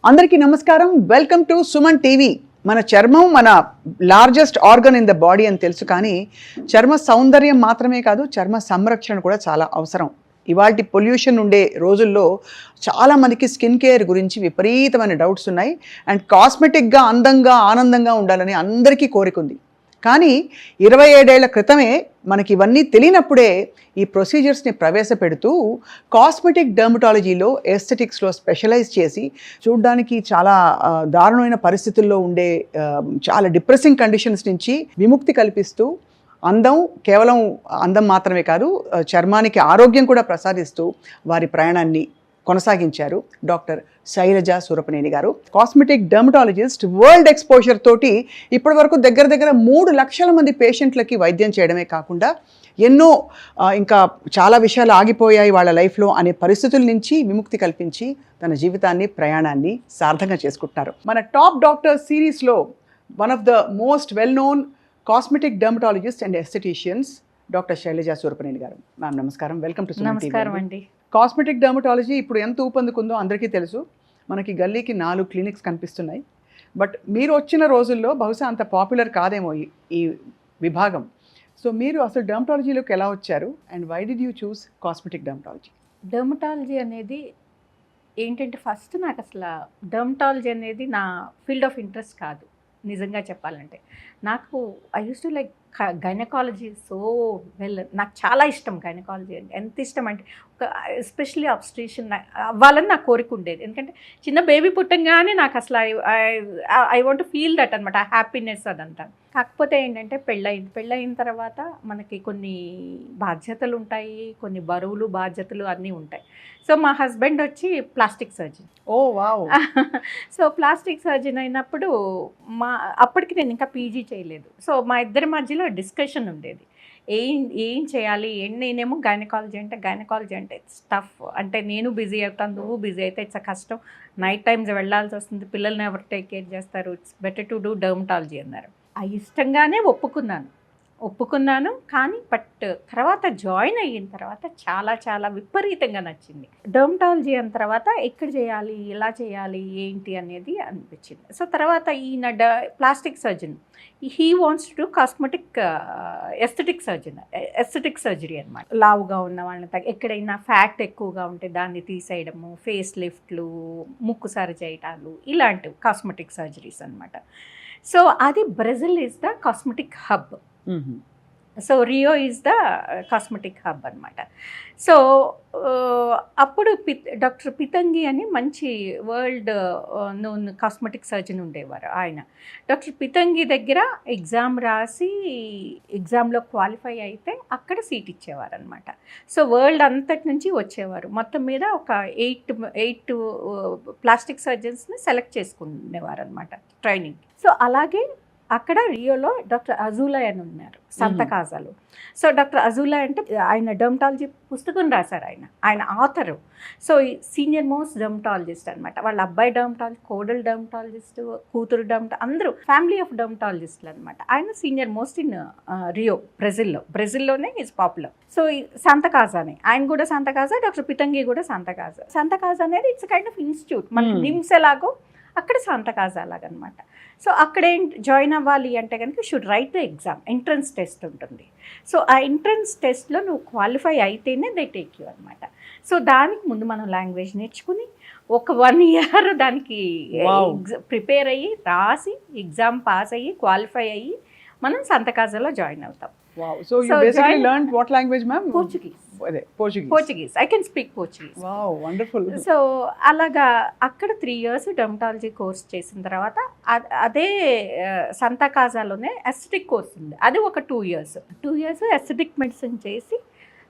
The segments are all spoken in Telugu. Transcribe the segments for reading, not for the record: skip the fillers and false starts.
అందరికీ నమస్కారం. Welcome to Suman TV. మన చర్మం మన largest organ in the body అని తెలుసు, కానీ చర్మ సౌందర్యం మాత్రమే కాదు, చర్మ సంరక్షణ కూడా చాలా అవసరం. ఇవాల్టి పొల్యూషన్ ఉండే రోజుల్లో చాలామందికి స్కిన్ కేర్ గురించి విపరీతమైన డౌట్స్ ఉన్నాయి. అండ్ కాస్మెటిక్గా అందంగా ఆనందంగా ఉండాలని అందరికీ కోరిక ఉంది. కానీ 27 ఏళ్ల క్రితమే మనకి ఇవన్నీ తెలియనప్పుడే ఈ ప్రొసీజర్స్ని ప్రవేశపెడుతూ కాస్మెటిక్ డర్మటాలజీలో ఎస్థెటిక్స్లో స్పెషలైజ్ చేసి చూడ్డానికి చాలా దారుణమైన పరిస్థితుల్లో ఉండే చాలా డిప్రెసింగ్ కండిషన్స్ నుంచి విముక్తి కల్పిస్తూ అందం, కేవలం అందం మాత్రమే కాదు, చర్మానికి ఆరోగ్యం కూడా ప్రసాదిస్తూ వారి ప్రయాణాన్ని కొనసాగించారు డాక్టర్ శైలజ సూరపనేని గారు. Cosmetic dermatologist. వరల్డ్ ఎక్స్పోజర్ తోటి ఇప్పటి వరకు దగ్గర 3 లక్షల మంది పేషెంట్లకి వైద్యం చేయడమే కాకుండా ఎన్నో ఇంకా చాలా విషయాలు ఆగిపోయాయి వాళ్ళ లైఫ్లో అనే పరిస్థితుల నుంచి విముక్తి కల్పించి తన జీవితాన్ని, ప్రయాణాన్ని సార్థకంగా చేసుకుంటున్నారు. మన టాప్ డాక్టర్ సిరీస్లో one of the most well known cosmetic dermatologist and aestheticians doctor Shailaja Surapaneni garu. Ma'am నమస్కారం, వెల్కమ్ టు సుమన్ టీవీ. నమస్కారం అండి. కాస్మెటిక్ డర్మటాలజీ ఇప్పుడు ఎంత ఊపందుకుందో అందరికీ తెలుసు. మనకి గల్లీకి 4 క్లినిక్స్ కనిపిస్తున్నాయి. బట్ మీరు వచ్చిన రోజుల్లో బహుశా అంత పాపులర్ కాదేమో ఈ విభాగం. సో మీరు అసలు డర్మటాలజీలోకి ఎలా వచ్చారు and why did you choose cosmetic dermatology? Dermatology అనేది ఏంటంటే, ఫస్ట్ నాకు అసలు డర్మటాలజీ అనేది నా ఫీల్డ్ ఆఫ్ ఇంట్రెస్ట్ కాదు. నిజంగా చెప్పాలంటే నాకు I use to like gynaecology so well. నాకు చాలా ఇష్టం గైనకాలజీ అంటే. ఎంత ఇష్టం అంటే ఒక ఎస్పెషల్లీ అబ్స్ట్రిషన్ అవ్వాలని నాకు కోరిక ఉండేది. ఎందుకంటే చిన్న బేబీ పుట్టంగానే నాకు అసలు ఐ వాంట్ ఫీల్ దట్ అనమాట, ఆ హ్యాపీనెస్ అదంతా. కాకపోతే ఏంటంటే పెళ్ళయిన తర్వాత మనకి కొన్ని బాధ్యతలు ఉంటాయి, కొన్ని బరువులు బాధ్యతలు అన్నీ ఉంటాయి. సో మా హస్బెండ్ వచ్చి ప్లాస్టిక్ సర్జన్. ఓ వావ్. సో ప్లాస్టిక్ సర్జన్ అయినప్పుడు అప్పటికి నేను ఇంకా పీజీ చేయలేదు. సో మా ఇద్దరి మధ్యలో డిస్కషన్ ఉండేది, ఏం చేయాలి. నేనేమో గైనకాలజీ అంటే ఇట్స్ టఫ్, అంటే నేను బిజీ అవుతాను, నువ్వు బిజీ అయితే ఇట్స్ కష్టం, నైట్ టైమ్స్ వెళ్ళాల్సి వస్తుంది, పిల్లల్ని ఎవరు టేక్ కేర్ చేస్తారు, it's better to do dermatology అన్నారు. ఇష్టంగానే ఒప్పుకున్నాను. కానీ బట్ తర్వాత జాయిన్ అయిన తర్వాత చాలా విపరీతంగా నచ్చింది డర్మటాలజీ. అన్న తర్వాత ఎక్కడ చేయాలి, ఎలా చేయాలి, ఏంటి అనేది అనిపించింది. సో తర్వాత ఈయన plastic surgeon, he wants to do cosmetic aesthetic surgery అనమాట. లావుగా ఉన్న వాళ్ళని ఎక్కడైనా ఫ్యాట్ ఎక్కువగా ఉంటే దాన్ని తీసేయడము, ఫేస్ లిఫ్ట్లు, ముక్కు సరి చేయటాలు, ఇలాంటివి కాస్మెటిక్ సర్జరీస్ అనమాట. సో అది Brazil is the cosmetic hub. So Rio is the cosmetic hub అనమాట. సో అప్పుడు డాక్టర్ పితంగి అని మంచి వరల్డ్ నోన్ కాస్మెటిక్ సర్జన్ ఉండేవారు ఆయన. డాక్టర్ పితంగి దగ్గర ఎగ్జామ్ రాసి ఎగ్జామ్లో క్వాలిఫై అయితే అక్కడ సీట్ ఇచ్చేవారు అనమాట. సో వరల్డ్ అంతటి నుంచి వచ్చేవారు. మొత్తం మీద ఒక 8 ప్లాస్టిక్ సర్జన్స్ని సెలెక్ట్ చేసుకునేవారు అనమాట ట్రైనింగ్. సో అలాగే అక్కడ రియోలో డాక్టర్ అజూలా అని ఉన్నారు, సంతకాజాలు. సో డాక్టర్ అజూలా అంటే ఆయన డర్మటాలజీ పుస్తకం రాశారు, ఆయన author. So senior most dermatologist అనమాట. వాళ్ళ అబ్బాయి డర్మటాలజిస్ట్, కోడలు డర్మటాలజిస్ట్, కూతురు అందరూ ఫ్యామిలీ ఆఫ్ డర్మటాలజిస్టులు అనమాట. ఆయన సీనియర్ మోస్ట్ ఇన్ రియో, బ్రెజిల్లోనే ఈజ్ పాపులర్. సో సంతకాజానే, ఆయన కూడా సంతకాజా, డాక్టర్ పితంగి కూడా సంతకాజా అనేది ఇట్స్ కైండ్ ఆఫ్ ఇన్స్టిట్యూట్. మనకి నిమ్స్ ఎలాగో అక్కడ సంతకాజా అలాగనమాట. సో అక్కడే జాయిన్ అవ్వాలి అంటే కనుక should write the exam, entrance test ఉంటుంది. సో ఆ ఎంట్రన్స్ టెస్ట్లో నువ్వు క్వాలిఫై అయితేనే దే టేక్ యూ అనమాట. సో దానికి ముందు మనం లాంగ్వేజ్ నేర్చుకుని ఒక 1 year దానికి ప్రిపేర్ అయ్యి, రాసి, ఎగ్జామ్ పాస్ అయ్యి, క్వాలిఫై అయ్యి మనం సంతకాజాలో జాయిన్ అవుతాం. Wow. So you basically learned what language, ma'am? Portuguese. I can speak Portuguese. Wow, wonderful. So అలాగా అక్కడ 3 years డర్మటాలజీ కోర్స్ చేసిన తర్వాత అదే సంతకాజాలోనే ఎస్థెటిక్ కోర్స్ ఉంది, అది ఒక 2 years ఎస్థెటిక్ మెడిసిన్ చేసి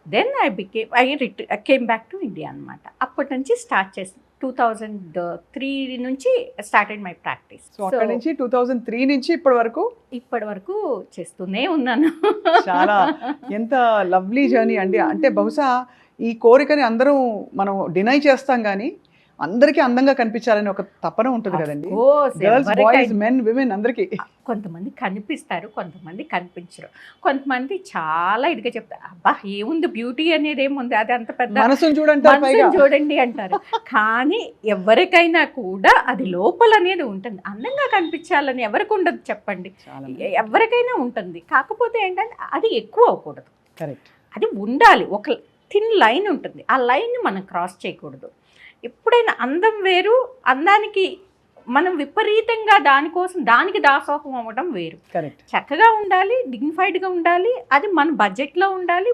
then I came back to India అనమాట. అప్పటి నుంచి స్టార్ట్ చేసి 2003 నుంచి స్టార్టెడ్ మై ప్రాక్టీస్. సో అక్కడ నుంచి 2003 నుంచి ఇప్పటి వరకు చేస్తూనే ఉన్నాను. చాలా ఎంత లవ్లీ జర్నీ అండి. అంటే బహుశా ఈ కోరికని అందరం మనం డినై చేస్తాం, కానీ అందరికీ అందంగా కనిపించాలని ఒక తపన ఉంటుంది కదండి. గర్ల్స్, బాయ్స్, మెన్, విమెన్ అందరికీ. కొంతమంది కనిపిస్తారు, కొంతమంది కనిపించరు. కొంతమంది చాలా ఇదిగా చెప్తారు, అబ్బా ఏముంది బ్యూటీ అనేది ఏముంది, అది అంత పెద్ద మనసును చూడండి అంటారు. కానీ ఎవరికైనా కూడా అది లోపల అనేది ఉంటుంది. అందంగా కనిపించాలని ఎవరికి ఉండదు చెప్పండి, ఎవరికైనా ఉంటుంది. కాకపోతే ఏంటంటే అది ఎక్కువ అవ్వకూడదు, కరెక్ట్. అది ఉండాలి, ఒక థిన్ లైన్ ఉంటుంది, ఆ లైన్ని మనం క్రాస్ చేయకూడదు. ఎప్పుడైనా అందం వేరు, అందానికి మనం విపరీతంగా దానికి దాసోహం అవ్వడం వేరు. చక్కగా ఉండాలి, డిగ్నిఫైడ్గా ఉండాలి, అది మన బడ్జెట్లో ఉండాలి,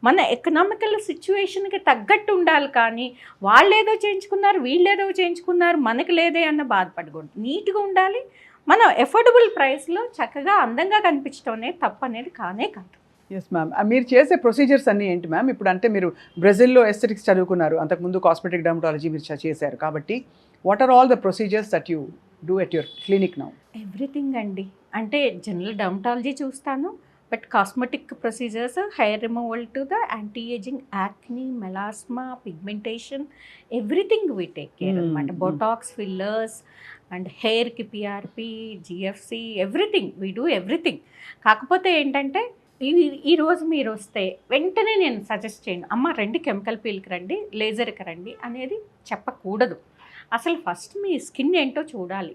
మన ఎకనామికల్ సిచ్యువేషన్కి తగ్గట్టు ఉండాలి. కానీ వాళ్ళేదో చేయించుకున్నారు, వీళ్ళేదో చేయించుకున్నారు, మనకి లేదే అన్న బాధపడకూడదు. నీట్గా ఉండాలి, మనం ఎఫోర్డబుల్ ప్రైస్లో చక్కగా అందంగా కనిపించడం అనేది తప్పు అనేది కానే కాదు. Yes ma'am. మీరు చేసే ప్రొసీజర్స్ అన్నీ ఏంటి మ్యామ్? ఇప్పుడు అంటే మీరు బ్రెజిల్లో ఎస్థెటిక్స్ చదువుకున్నారు, అంతకుముందు కాస్మెటిక్ డర్మటాలజీ మీరు చేశారు కాబట్టి what are all the procedures that you do at your clinic now? Everything అండి. అంటే జనరల్ డర్మటాలజీ చూస్తాను, but cosmetic procedures, hair removal to the anti ageing, acne, melasma, pigmentation, everything we take care అనమాట. బొటాక్స్, ఫిల్లర్స్ అండ్ హెయిర్కి PRP, GFC, everything we do everything. కాకపోతే ఏంటంటే ఈరోజు మీరు వస్తే వెంటనే నేను సజెస్ట్ చేయను, అమ్మ రండి కెమికల్ పీల్కి రండి, లేజర్కి రండి అనేది చెప్పకూడదు. అసలు ఫస్ట్ మీ స్కిన్ ఏంటో చూడాలి,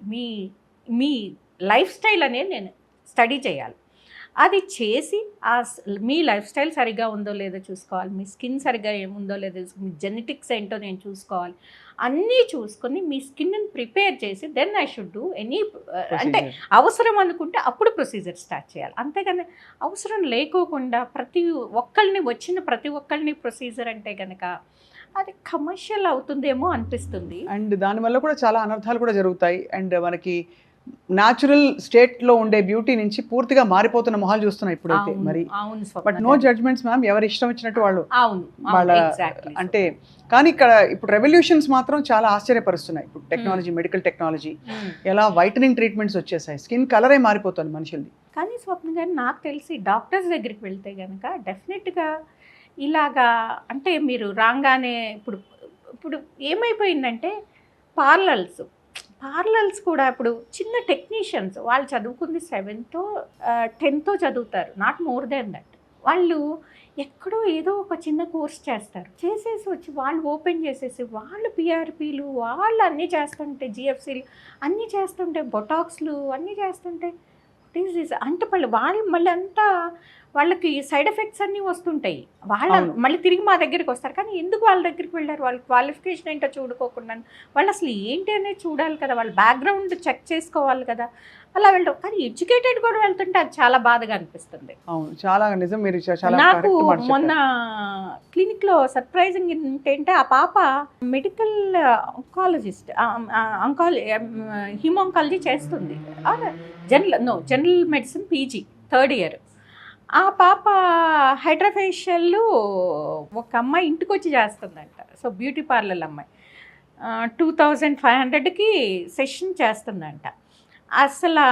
మీ లైఫ్ స్టైల్ అనేది నేను స్టడీ చేయాలి. అది చేసి మీ లైఫ్ స్టైల్ సరిగ్గా ఉందో లేదో చూసుకోవాలి, మీ స్కిన్ సరిగ్గా ఏముందో లేదో, మీ జెనెటిక్స్ ఏంటో నేను చూసుకోవాలి. అన్నీ చూసుకొని మీ స్కిన్ని ప్రిపేర్ చేసి then I should do any, అంటే అవసరం అనుకుంటే అప్పుడు ప్రొసీజర్ స్టార్ట్ చేయాలి. అంతేగాని అవసరం లేకోకుండా వచ్చిన ప్రతి ఒక్కరిని ప్రొసీజర్ అంటే కనుక అది కమర్షియల్ అవుతుందేమో అనిపిస్తుంది. అండ్ దానివల్ల కూడా చాలా అనర్థాలు కూడా జరుగుతాయి. అండ్ మనకి న్యాచురల్ స్టేట్లో ఉండే బ్యూటీ నుంచి పూర్తిగా మారిపోతున్న మొహాలు చూస్తున్నాం ఇప్పుడైతే. మరి బట్ నో జడ్జ్మెంట్స్ మ్యామ్, ఎవరి ఇష్టం వచ్చినట్టు వాళ్ళు వాళ్ళ అంటే. కానీ ఇక్కడ ఇప్పుడు రెవల్యూషన్స్ మాత్రం చాలా ఆశ్చర్యపరుస్తున్నాయి. ఇప్పుడు టెక్నాలజీ, మెడికల్ టెక్నాలజీ, ఎలా వైటనింగ్ ట్రీట్మెంట్స్ వచ్చేసాయి, స్కిన్ కలరే మారిపోతుంది మనుషుల్ని. కానీ స్వప్న గారు నాకు తెలిసి డాక్టర్స్ దగ్గరికి వెళ్తే కనుక డెఫినెట్గా ఇలాగా, అంటే మీరు రాగానే ఇప్పుడు ఏమైపోయిందంటే పార్లర్స్ కూడా ఇప్పుడు చిన్న టెక్నీషియన్స్ వాళ్ళు చదువుకుంది 7th or 10th చదువుతారు, నాట్ మోర్ దెన్ దట్. వాళ్ళు ఎక్కడో ఏదో ఒక చిన్న కోర్స్ చేసేసి వచ్చి వాళ్ళు ఓపెన్ చేసేసి వాళ్ళు పిఆర్పీలు వాళ్ళు అన్నీ చేస్తుంటే, జిఎఫ్సీలు అన్నీ చేస్తుంటే, బొటాక్స్లు అన్నీ చేస్తుంటే అంటే వాళ్ళు మళ్ళీ అంతా వాళ్ళకి సైడ్ ఎఫెక్ట్స్ అన్నీ వస్తుంటాయి. మళ్ళీ తిరిగి మా దగ్గరికి వస్తారు. కానీ ఎందుకు వాళ్ళ దగ్గరికి వెళ్ళారు? వాళ్ళ క్వాలిఫికేషన్ ఏంటో చూడుకోకుండా వాళ్ళు అసలు ఏంటి అనేది చూడాలి కదా, వాళ్ళ బ్యాక్గ్రౌండ్ చెక్ చేసుకోవాలి కదా, అలా వెళ్ళడం. కానీ ఎడ్యుకేటెడ్ కూడా వెళ్తుంటే అది చాలా బాధగా అనిపిస్తుంది. చాలా నిజం. మీరు నాకు మొన్న క్లినిక్లో సర్ప్రైజింగ్ ఏంటంటే ఆ పాప మెడికల్ ఆంకాలజిస్ట్, హిమాంకాలజీ చేస్తుంది, general medicine PG 3rd year. ఆ పాప హైడ్రాఫేషియల్ ఒక అమ్మాయి ఇంటికి వచ్చి చేస్తుందంట. సో బ్యూటీ పార్లర్ అమ్మాయి 2500కి సెషన్ చేస్తుందంట. అసలు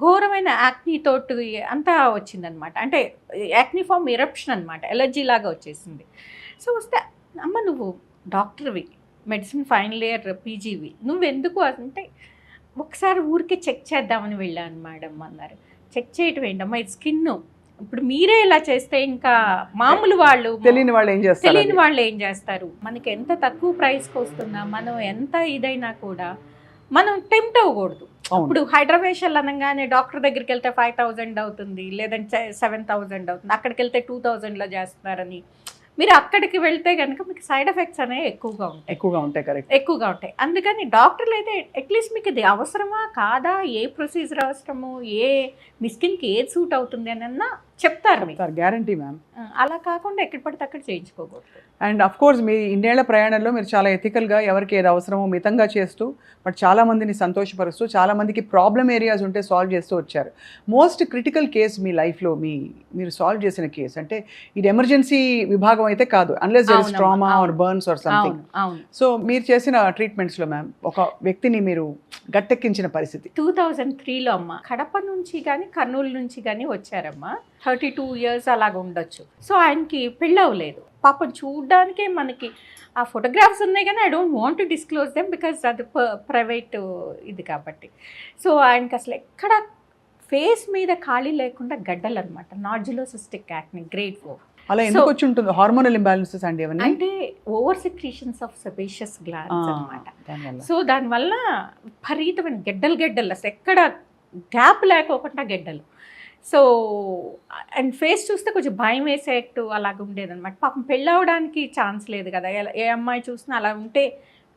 ఘోరమైన యాక్నీ తోటి అంతా వచ్చిందనమాట. అంటే యాక్నీ ఫామ్ ఎరప్షన్ అనమాట, ఎలర్జీ లాగా వచ్చేసింది. సో వస్తే అమ్మ నువ్వు డాక్టర్వి, మెడిసిన్ ఫైనల్ ఇయర్ పీజీవి, నువ్వెందుకు అంటే ఒకసారి ఊరికే చెక్ చేద్దామని వెళ్ళాను మేడం అన్నారు. చెక్ చేయటం ఏంటమ్మా, ఇది స్కిన్, ఇప్పుడు మీరే ఇలా చేస్తే ఇంకా మామూలు వాళ్ళు తెలియని వాళ్ళు ఏం చేస్తారు? మనకి ఎంత తక్కువ ప్రైస్కి వస్తుందా, మనం ఎంత ఇదైనా కూడా మనం టెంప్ట్ అవ్వకూడదు. ఇప్పుడు హైడ్రాఫేషియల్ అనగానే డాక్టర్ దగ్గరికి వెళ్తే 5000 అవుతుంది, లేదంటే 7000 అవుతుంది, అక్కడికి వెళ్తే 2000లో చేస్తున్నారని మీరు అక్కడికి వెళ్తే కనుక మీకు సైడ్ ఎఫెక్ట్స్ అనేవి ఎక్కువగా ఉంటాయి. అందుకని డాక్టర్లు అయితే అట్లీస్ట్ మీకు ఇది అవసరమా కాదా, ఏ ప్రొసీజర్ అవసరము, మీ స్కిన్కి ఏది సూట్ అవుతుంది అని చెప్తారు, గ్యారంటీ మ్యామ్. అలా కాకుండా ఎక్కడ పడితే అక్కడ చేయించుకోకూడదు. అండ్ అఫ్ కోర్స్ మీ ఇన్నేళ్ల ప్రయాణంలో మీరు చాలా ఎథికల్గా ఎవరికి ఏది అవసరమో మితంగా చేస్తూ, బట్ చాలా మందిని సంతోషపరుస్తూ, చాలా మందికి ప్రాబ్లమ్ ఏరియాస్ ఉంటే సాల్వ్ చేస్తూ వచ్చారు. మోస్ట్ క్రిటికల్ కేసు మీ లైఫ్లో మీరు సాల్వ్ చేసిన కేసు అంటే ఇది ఎమర్జెన్సీ విభాగం అయితే కాదు, unless there is trauma or burns or something. So మీరు చేసిన ట్రీట్మెంట్స్లో మ్యామ్ ఒక వ్యక్తిని మీరు గట్టెక్కించిన పరిస్థితి? 2003లో అమ్మ కడప నుంచి కానీ కర్నూలు నుంచి కానీ వచ్చారమ్మా. 32 years అలాగ ఉండొచ్చు. సో ఆయనకి పెళ్ళి అవ్వలేదు. పాపం చూడడానికే మనకి ఆ ఫోటోగ్రాఫ్స్ ఉన్నాయి కానీ I don't want to disclose them because అది ప్రైవేట్ ఇది కాబట్టి. సో ఆయనకి అసలు ఎక్కడ ఫేస్ మీద ఖాళీ లేకుండా గడ్డలు అనమాట, నాడ్యులోసిస్టిక్ యాక్ని గ్రేడ్ 4. అలా ఎందుకు వచ్చి ఉంటుంది? హార్మోనల్ ఇంబ్యాలెన్సెస్ అండి అవన్నీ? అంటే over secretions of sebaceous glands అనమాట. సో దానివల్ల విపరీతమైన గడ్డలు అసలు ఎక్కడ గ్యాప్ లేకోకుండా గడ్డలు. సో అండ్ ఫేస్ చూస్తే కొంచెం భయం వేసేట్టు అలాగ ఉండేదన్నమాట. పాపం పెళ్ళి అవ్వడానికి ఛాన్స్ లేదు కదా, ఏ అమ్మాయి చూసినా అలా ఉంటే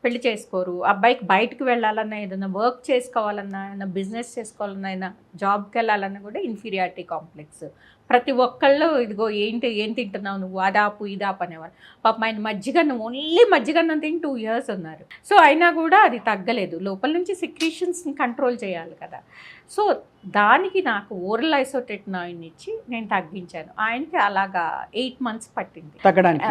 పెళ్లి చేసుకోరు. అబ్బాయికి బయటకు వెళ్ళాలన్నా, ఏదైనా వర్క్ చేసుకోవాలన్నా, ఏదైనా బిజినెస్ చేసుకోవాలన్నా, ఏదైనా జాబ్కి వెళ్ళాలన్నా కూడా ఇన్ఫీరియారిటీ కాంప్లెక్స్. ప్రతి ఒక్కళ్ళు ఇదిగో ఏం తింటున్నావు నువ్వు, అదాపు ఇదాపు అనేవారు. పాపం ఆయన మజ్జిగన్నం, ఓన్లీ మజ్జిగన్నం తిని 2 years ఉన్నారు. సో అయినా కూడా అది తగ్గలేదు. లోపల నుంచి సెక్రీషన్స్ని కంట్రోల్ చేయాలి కదా. సో దానికి నాకు ఓరల్ ఐసోటెట్నాయిన్ ఇచ్చి నేను తగ్గించాను. ఆయనకి అలాగా 8 months పట్టింది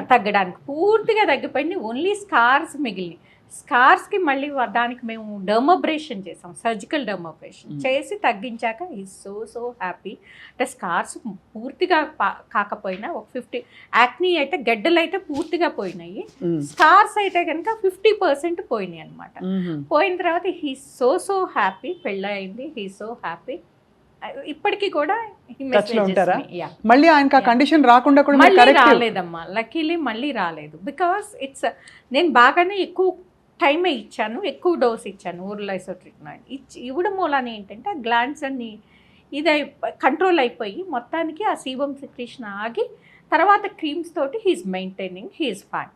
తగ్గడానికి. పూర్తిగా తగ్గిపోయింది. Only scars మిగిలినాయి. స్కార్స్కి మళ్ళీ దానికి మేము డర్మబ్రేషన్ చేసాం, సర్జికల్ డర్మబ్రేషన్ చేసి తగ్గించాక ఈజ్ సో హ్యాపీ. అంటే స్కార్స్ పూర్తిగా కాకపోయినా ఒక 50, యాక్నీ అయితే గడ్డలు అయితే పూర్తిగా పోయినాయి, స్కార్స్ అయితే కనుక 50% పోయినాయి అనమాట. పోయిన తర్వాత హీ సో హ్యాపీ. పెళ్ళయింది, హీ సో హ్యాపీ. ఇప్పటికీ కూడా మళ్ళీ ఆయనకి ఆ కండిషన్ రాకుండా కూడా మళ్ళీ రాలేదమ్మా, లక్కీలీ మళ్ళీ రాలేదు. బికాస్ ఇట్స్ నేను బాగానే ఎక్కువ టైమే ఇచ్చాను, ఎక్కువ డోస్ ఇచ్చాను ఓరల్ ఐసోట్రిక్నాయిన్ ఇవ్వడం మూలాన ఏంటంటే ఆ గ్లాండ్స్ అన్ని కంట్రోల్ అయిపోయి మొత్తానికి ఆ సీబమ్ సెక్రీషన్ ఆగి తర్వాత క్రీమ్స్ తోటి హీఈస్ మెయింటైనింగ్, హీఈస్ ఫైన్.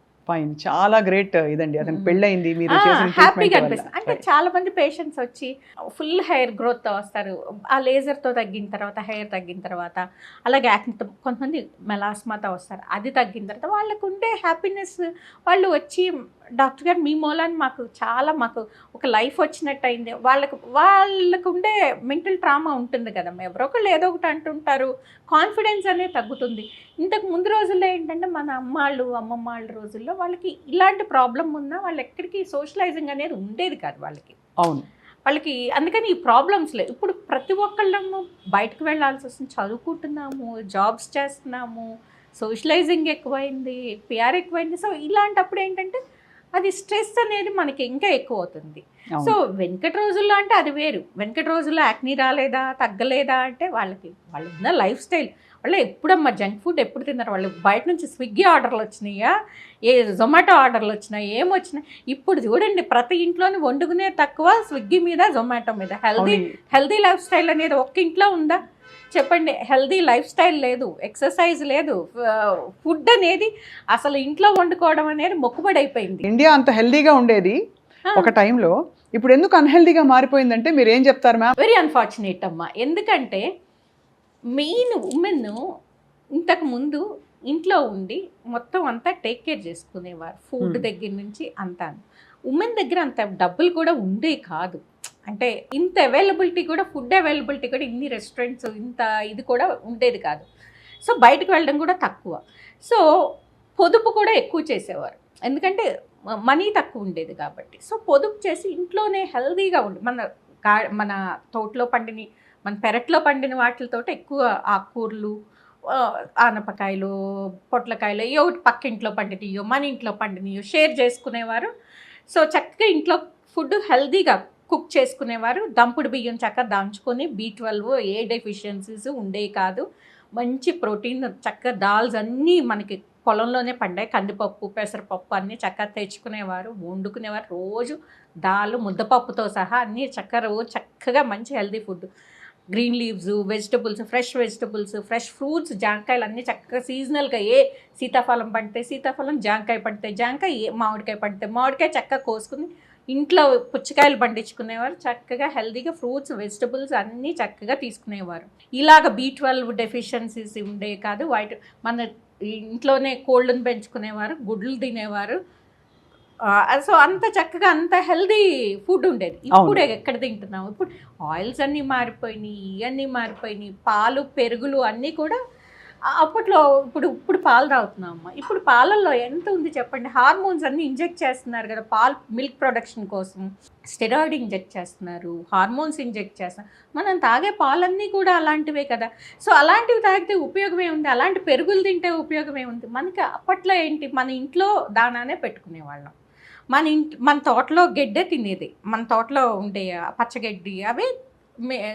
చాలా గ్రేట్ ఇదండి. అతను పెళ్ళయింది, మీరు హ్యాపీగా అనిపిస్తుంది. అంటే చాలా మంది పేషెంట్స్ వచ్చి ఫుల్ హెయిర్ గ్రోత్ వస్తారు ఆ లేజర్తో తగ్గిన తర్వాత, హెయిర్ తగ్గిన తర్వాత. అలాగే యాక్నితో కొంతమంది మెలాస్మాతో వస్తారు, అది తగ్గిన తర్వాత వాళ్ళకు ఉండే హ్యాపీనెస్. వాళ్ళు వచ్చి డాక్టర్ గారు మీ మూలాన్ని మాకు ఒక లైఫ్ వచ్చినట్టు అయింది. వాళ్ళకు ఉండే మెంటల్ ట్రామా ఉంటుంది కదమ్మా, ఎవరో ఒకళ్ళు ఏదో ఒకటి అంటుంటారు, కాన్ఫిడెన్స్ అనేది తగ్గుతుంది. ఇంతకు ముందు రోజుల్లో ఏంటంటే మన అమ్మమ్మ వాళ్ళ రోజుల్లో వాళ్ళకి ఇలాంటి ప్రాబ్లం ఉన్నా వాళ్ళు ఎక్కడికి సోషలైజింగ్ అనేది ఉండేది కాదు వాళ్ళకి. అవును, వాళ్ళకి అందుకని ఈ ప్రాబ్లమ్స్ లేవు. ఇప్పుడు ప్రతి ఒక్కళ్ళము బయటకు వెళ్ళాల్సి వస్తుంది, చదువుకుంటున్నాము, జాబ్స్ చేస్తున్నాము, సోషలైజింగ్ ఎక్కువైంది, పిఆర్ ఎక్కువైంది. సో ఇలాంటప్పుడు ఏంటంటే అది స్ట్రెస్ అనేది మనకి ఇంకా ఎక్కువ అవుతుంది. సో వెనకటి రోజుల్లో అంటే అది వేరు. వెనకటి రోజుల్లో యాక్నీ రాలేదా, తగ్గలేదా అంటే వాళ్ళు ఉన్న లైఫ్ స్టైల్. వాళ్ళు ఎప్పుడమ్మా జంక్ ఫుడ్ ఎప్పుడు తిన్నారు? వాళ్ళు బయట నుంచి స్విగ్గీ ఆర్డర్లు వచ్చినాయా, జొమాటో ఆర్డర్లు వచ్చినాయి, ఏమొచ్చినాయి? ఇప్పుడు చూడండి ప్రతి ఇంట్లోని వండుకునే తక్కువ స్విగ్గీ మీద, జొమాటో మీద. హెల్దీ లైఫ్ స్టైల్ అనేది ఒక్క ఇంట్లో ఉందా చెప్పండి? హెల్దీ లైఫ్ స్టైల్ లేదు, ఎక్సర్సైజ్ లేదు, ఫుడ్ అనేది అసలు ఇంట్లో వండుకోవడం అనేది మొక్కుబడి అయిపోయింది. ఇండియా అంత హెల్దీగా ఉండేది ఒక టైంలో, ఇప్పుడు ఎందుకు అన్హెల్దీగా మారిపోయిందంటే మీరు ఏం చెప్తారు మ్యామ్? వెరీ అన్ఫార్చునేట్ అమ్మా. ఎందుకంటే మెయిన్ ఉమెన్ ఇంతకు ముందు ఇంట్లో ఉండి మొత్తం అంతా టేక్ కేర్ చేసుకునేవారు, ఫుడ్ దగ్గర నుంచి అంతా. ఉమెన్ దగ్గర అంత డబ్బులు కూడా ఉండే కాదు. అంటే ఇంత అవైలబిలిటీ కూడా, ఫుడ్ అవైలబిలిటీ కూడా, ఇన్ని రెస్టారెంట్స్ ఇంత ఇది కూడా ఉండేది కాదు. సో బయటకు వెళ్ళడం కూడా తక్కువ. సో పొదుపు కూడా ఎక్కువ చేసేవారు, ఎందుకంటే మనీ తక్కువ ఉండేది కాబట్టి. సో పొదుపు చేసి ఇంట్లోనే హెల్దీగా ఉండి మన తోటలో పండిని, మన పెరట్లో పండిన వాటితో ఎక్కువ ఆకుకూరలు, ఆనపకాయలు, పొట్లకాయలు, ఏ ఒకటి పక్కింట్లో పండినయో మన ఇంట్లో పండినయో షేర్ చేసుకునేవారు. సో చక్కగా ఇంట్లో ఫుడ్ హెల్దీగా కుక్ చేసుకునేవారు. దంపుడు బియ్యం చక్కగా దాంచుకొని B12 ఏ డెఫిషియన్సీస్ ఉండేవి కాదు. మంచి ప్రోటీన్ చక్కగా దాల్స్ అన్నీ మనకి పొలంలోనే పండాయి, కందిపప్పు, పెసరపప్పు అన్నీ చక్కగా తెచ్చుకునేవారు, వండుకునేవారు. రోజు దాల్, ముద్దపప్పుతో సహా అన్నీ చక్కగా మంచి healthy food. Green leaves, vegetables, fresh vegetables, fresh fruits, జాంకాయలు అన్నీ చక్కగా సీజనల్గా. ఏ సీతాఫలం పండితే సీతాఫలం, జాంకాయ పండితే జాంకాయ, మామిడికాయ పండితే మామిడికాయ చక్కగా కోసుకుని ఇంట్లో పుచ్చకాయలు పండించుకునేవారు. చక్కగా హెల్దీగా ఫ్రూట్స్, వెజిటబుల్స్ అన్నీ చక్కగా తీసుకునేవారు. ఇలాగ B12 డెఫిషియన్సీస్ ఉండే కాదు. మన ఇంట్లోనే కోళ్ళను పెంచుకునేవారు, గుడ్లు తినేవారు. సో అంత చక్కగా అంత హెల్దీ ఫుడ్ ఉండేది. ఇప్పుడు ఎక్కడ తింటున్నాము? ఇప్పుడు ఆయిల్స్ అన్నీ మారిపోయినాయి, ఇవన్నీ మారిపోయినాయి. పాలు, పెరుగులు అన్నీ కూడా అప్పట్లో ఇప్పుడు పాలు తాగుతున్నాం అమ్మ. ఇప్పుడు పాలల్లో ఎంత ఉంది చెప్పండి, హార్మోన్స్ అన్నీ ఇంజెక్ట్ చేస్తున్నారు కదా, మిల్క్ ప్రొడక్షన్ కోసం స్టెరాయిడ్ ఇంజెక్ట్ చేస్తున్నారు, హార్మోన్స్ ఇంజెక్ట్ చేస్తున్నారు. మనం తాగే పాలన్నీ కూడా అలాంటివే కదా. సో అలాంటివి తాగితే ఉపయోగమే ఉంది, అలాంటి పెరుగులు తింటే ఉపయోగమే ఉంది. మనకి అప్పట్లో ఏంటి, మన ఇంట్లో దానానే పెట్టుకునేవాళ్ళం. మన తోటలో గెడ్డే తినేది, మన తోటలో ఉండే పచ్చగడ్డి అవే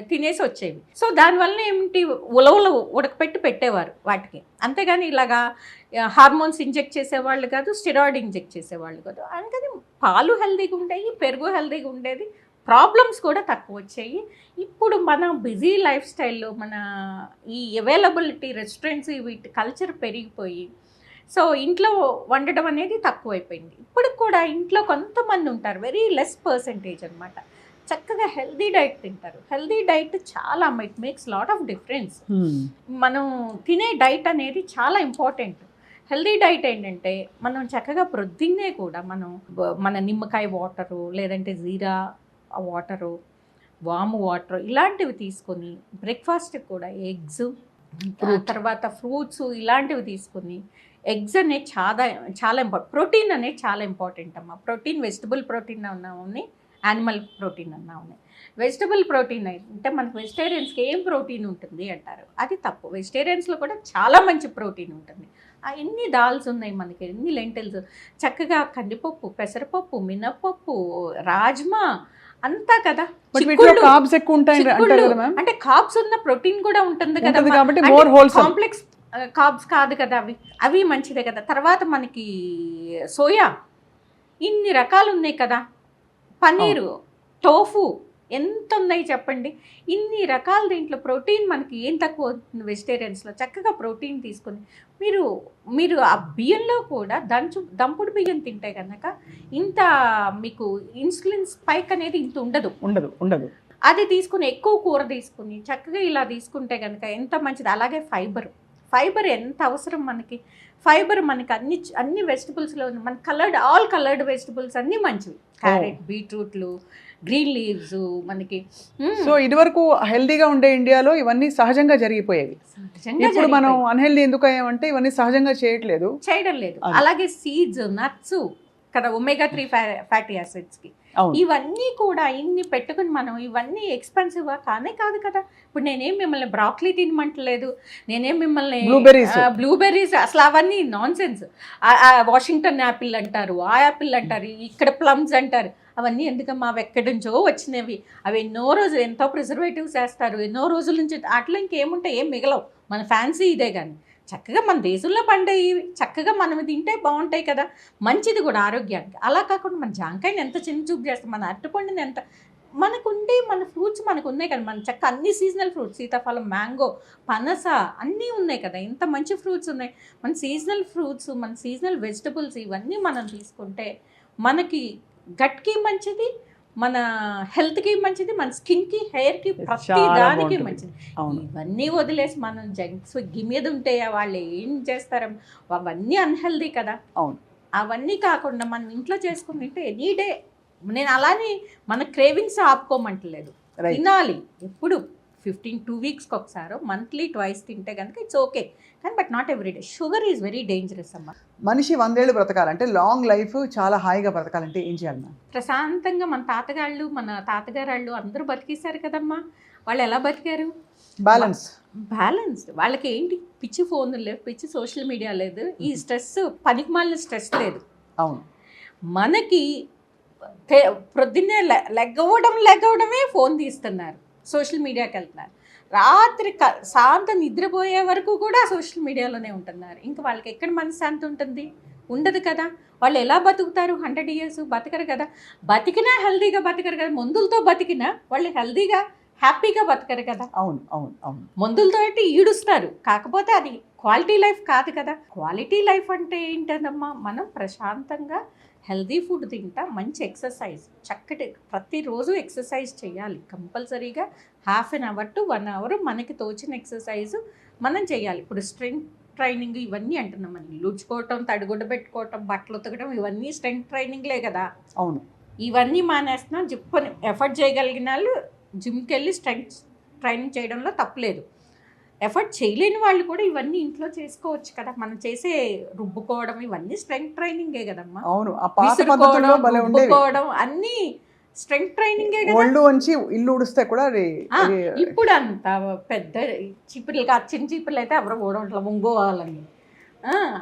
తినేసి వచ్చేవి. సో దానివల్ల ఏమిటి, ఉలవలు ఉడకపెట్టి పెట్టేవారు వాటికి, అంతేగాని ఇలాగా హార్మోన్స్ ఇంజెక్ట్ చేసేవాళ్ళు కాదు, స్టెరాయిడ్ ఇంజెక్ట్ చేసేవాళ్ళు కాదు. అందుకని పాలు హెల్తీగా ఉండేవి, పెరుగు హెల్తీగా ఉండేది, ప్రాబ్లమ్స్ కూడా తక్కువ వచ్చాయి. ఇప్పుడు మన బిజీ లైఫ్ స్టైల్లో మన ఈ అవైలబిలిటీ రెస్టారెంట్స్ వీటి కల్చర్ పెరిగిపోయి సో ఇంట్లో వండడం అనేది తక్కువైపోయింది. ఇప్పుడు కూడా ఇంట్లో కొంతమంది ఉంటారు, వెరీ లెస్ పర్సెంటేజ్ అనమాట, చక్కగా హెల్దీ డైట్ తింటారు. హెల్దీ డైట్ చాలా it makes lot of difference. మనం తినే డైట్ అనేది చాలా ఇంపార్టెంట్. హెల్దీ డైట్ ఏంటంటే మనం చక్కగా ప్రొద్దున్నే కూడా మన నిమ్మకాయ వాటరు, లేదంటే జీరా వాటరు, వాము వాటర్ ఇలాంటివి తీసుకొని, బ్రేక్ఫాస్ట్కి కూడా ఎగ్స్, తర్వాత ఫ్రూట్స్ ఇలాంటివి తీసుకొని, ఎగ్స్ అనేది చాలా చాలా ఇంపార్టెంట్. ప్రోటీన్ అనేది చాలా ఇంపార్టెంట్ అమ్మ. ప్రోటీన్ వెజిటబుల్ ప్రోటీన్ ఉన్నాయి, యానిమల్ ప్రోటీన్ ఉన్నాయి. వెజిటబుల్ ప్రోటీన్ అంటే మనకు వెజిటేరియన్స్కి ఏం ప్రోటీన్ ఉంటుంది అంటారు, అది తప్పు. వెజిటేరియన్స్లో కూడా చాలా మంచి ప్రోటీన్ ఉంటుంది. ఎన్ని దాల్స్ ఉన్నాయి మనకి, ఎన్ని లెంటిల్స్, చక్కగా కందిపప్పు, పెసరపప్పు, మినప్పప్పు, రాజ్మా అంతా కదా. అంటే కార్బ్స్ ఉన్న ప్రోటీన్ కూడా ఉంటుంది కదా, కాంప్లెక్స్ కార్బ్స్ కాదు కదా అవి మంచిదే కదా. తర్వాత మనకి సోయా, ఇన్ని రకాలు ఉన్నాయి కదా, పన్నీరు, టోఫు ఎంత ఉన్నాయి చెప్పండి, ఇన్ని రకాలు. దీంట్లో ప్రోటీన్ మనకి ఏం తక్కువ అవుతుంది వెజిటేరియన్స్లో. చక్కగా ప్రోటీన్ తీసుకొని మీరు ఆ బియ్యంలో కూడా దంపుడు బియ్యం తింటే కనుక ఇంత మీకు ఇన్సులిన్ స్పైక్ అనేది ఇంత ఉండదు. అది తీసుకుని ఎక్కువ కూర తీసుకుని చక్కగా ఇలా తీసుకుంటే కనుక ఎంత మంచిది. అలాగే ఫైబర్ ఎంత అవసరం మనకి. ఫైబర్ మనకి అన్ని వెజిటబుల్స్లో ఉంది. మన ఆల్ కలర్డ్ వెజిటబుల్స్ అన్నీ మంచివి. క్యారెట్, బీట్రూట్లు, గ్రీన్ లీవ్స్ మనకి. సో ఇదివరకు హెల్దీగా ఉండే ఇండియాలో ఇవన్నీ సహజంగా జరిగిపోయేవి. ఇప్పుడు మనం అన్హెల్దీ ఎందుకు అయ్యామంటే ఇవన్నీ సహజంగా చేయడం లేదు. అలాగే సీడ్స్, నట్స్ కదా, ఒమేగా 3 ఫ్యాటీ యాసిడ్స్కి ఇవన్నీ కూడా ఇన్ని పెట్టుకుని మనం ఇవన్నీ ఎక్స్పెన్సివ్గా కాదు కదా. ఇప్పుడు నేనేం మిమ్మల్ని బ్రాక్లీ తినమంటలేదు, నేనేం మిమ్మల్ని బ్లూబెర్రీస్ అసలు అవన్నీ నాన్ సెన్స్. వాషింగ్టన్ యాపిల్ అంటారు, ఆ యాపిల్ అంటారు, ఇక్కడ ప్లమ్స్ అంటారు, అవన్నీ ఎందుకమ్మా అవి ఎక్కడి నుంచో వచ్చినవి. అవి ఎన్నో రోజులు ఎంతో ప్రిజర్వేటివ్స్ వేస్తారు, ఎన్నో రోజుల నుంచి. అట్లా ఇంకేముంటాయి, ఏం మిగలవు. మన ఫ్యాన్సీ ఇదే కానీ చక్కగా మన దేశంలో పండే చక్కగా మనం తింటే బాగుంటాయి కదా, మంచిది కూడా ఆరోగ్యానికి. అలా కాకుండా మన జాంకాయని ఎంత చిన్న చూపు చేస్తాం, మన అరటిపండుని ఎంత మనకుండే, మన ఫ్రూట్స్ మనకు ఉన్నాయి కదా, మన చక్క అన్ని సీజనల్ ఫ్రూట్స్, సీతాఫలం, మ్యాంగో, పనస అన్నీ ఉన్నాయి కదా, ఎంత మంచి ఫ్రూట్స్ ఉన్నాయి. మన సీజనల్ ఫ్రూట్స్, మన సీజనల్ వెజిటబుల్స్ ఇవన్నీ మనం తీసుకుంటే మనకి గట్కి మంచిది, మన హెల్త్కి మంచిది, మన స్కిన్కి, హెయిర్కి, ప్రతి దానికి మంచిది. ఇవన్నీ వదిలేసి మనం స్విగ్గీ మీద ఉంటే వాళ్ళు ఏం చేస్తారు, అవన్నీ అన్హెల్దీ కదా. అవన్నీ కాకుండా మనం ఇంట్లో చేసుకుని తింటే ఎనీ డే, నేను అలానే మన క్రేవింగ్స్ ఆపుకోమంటలేదు, తినాలి ఎప్పుడు 2 వీక్స్కి ఒకసారి, మంత్లీ 2 తింటే కనుక ఇట్స్ ఓకే, కానీ but not everyday. Sugar is very dangerous అమ్మ. మనిషి 100 ఏళ్ళు బ్రతకాలంటే, లాంగ్ లైఫ్ చాలా హాయిగా బ్రతకాలంటే ఏం చేయాలి? ప్రశాంతంగా మన తాతగారు అందరూ బతికేశారు కదమ్మా. వాళ్ళు ఎలా బతికారు? బ్యాలెన్స్. వాళ్ళకి ఏంటి, పిచ్చి ఫోన్లు లేవు, పిచ్చి సోషల్ మీడియా లేదు, ఈ స్ట్రెస్, పనికిమాలిన స్ట్రెస్ లేదు. అవును, మనకి ప్రొద్దున్నే లెగ్గవడమే ఫోన్ తీస్తున్నారు, సోషల్ మీడియాకి వెళ్తున్నారు, రాత్రి సాయంత్రం నిద్రపోయే వరకు కూడా సోషల్ మీడియాలోనే ఉంటున్నారు. ఇంకా వాళ్ళకి ఎక్కడ మనశ్శాంతి ఉంటుంది? ఉండదు కదా. వాళ్ళు ఎలా బతుకుతారు? 100 years బతకరు కదా. బతికినా హెల్దీగా బతకరు కదా. మందులతో బతికినా వాళ్ళు హెల్దీగా హ్యాపీగా బతకరు కదా. అవును. మందులతో ఈడుస్తారు, కాకపోతే అది క్వాలిటీ లైఫ్ కాదు కదా. క్వాలిటీ లైఫ్ అంటే ఏంటన్నమ్మా, మనం ప్రశాంతంగా హెల్దీ ఫుడ్ తింటా, మంచి ఎక్సర్సైజ్, చక్కటి ప్రతిరోజు ఎక్సర్సైజ్ చేయాలి కంపల్సరీగా. 1/2 hour to 1 hour మనకి తోచిన ఎక్సర్సైజు మనం చేయాలి. ఇప్పుడు స్ట్రెంగ్త్ ట్రైనింగ్ ఇవన్నీ అంటున్నాం, మనం లూడ్చుకోవటం, తడిగుడ్డ పెట్టుకోవటం, బట్టలు ఉతకడం, ఇవన్నీ స్ట్రెంగ్త్ ట్రైనింగ్లే కదా. అవును, ఇవన్నీ మానేస్తున్నాం. ఎఫర్ట్ చేయగలిగిన వాళ్ళు జిమ్కి వెళ్ళి స్ట్రెంగ్త్ ట్రైనింగ్ చేయడంలో తప్పలేదు. ఎఫర్ట్ చేయలేని వాళ్ళు కూడా ఇవన్నీ ఇంట్లో చేసుకోవచ్చు కదా. మనం చేసే రుబ్బుకోవడం ఇవన్నీ స్ట్రెంగ్త్ ట్రైనింగే కదమ్మా. అవును, ఆ పాత విసురుకోవడం, పద్ధతుల్లో భలే ఉండేవి. రుబ్బుకోవడం అన్నీ స్ట్రెంగ్త్ ట్రైనింగే కదా. ఒళ్ళు వంచి ఇల్లు ఉడిస్తే కూడా అది ఇప్పుడు అంత పెద్ద చీపుర్లు కాదు, చిన్న చీపుర్లు అయితే ఎవరు కూడా ఇట్లా ముంగోవాలని.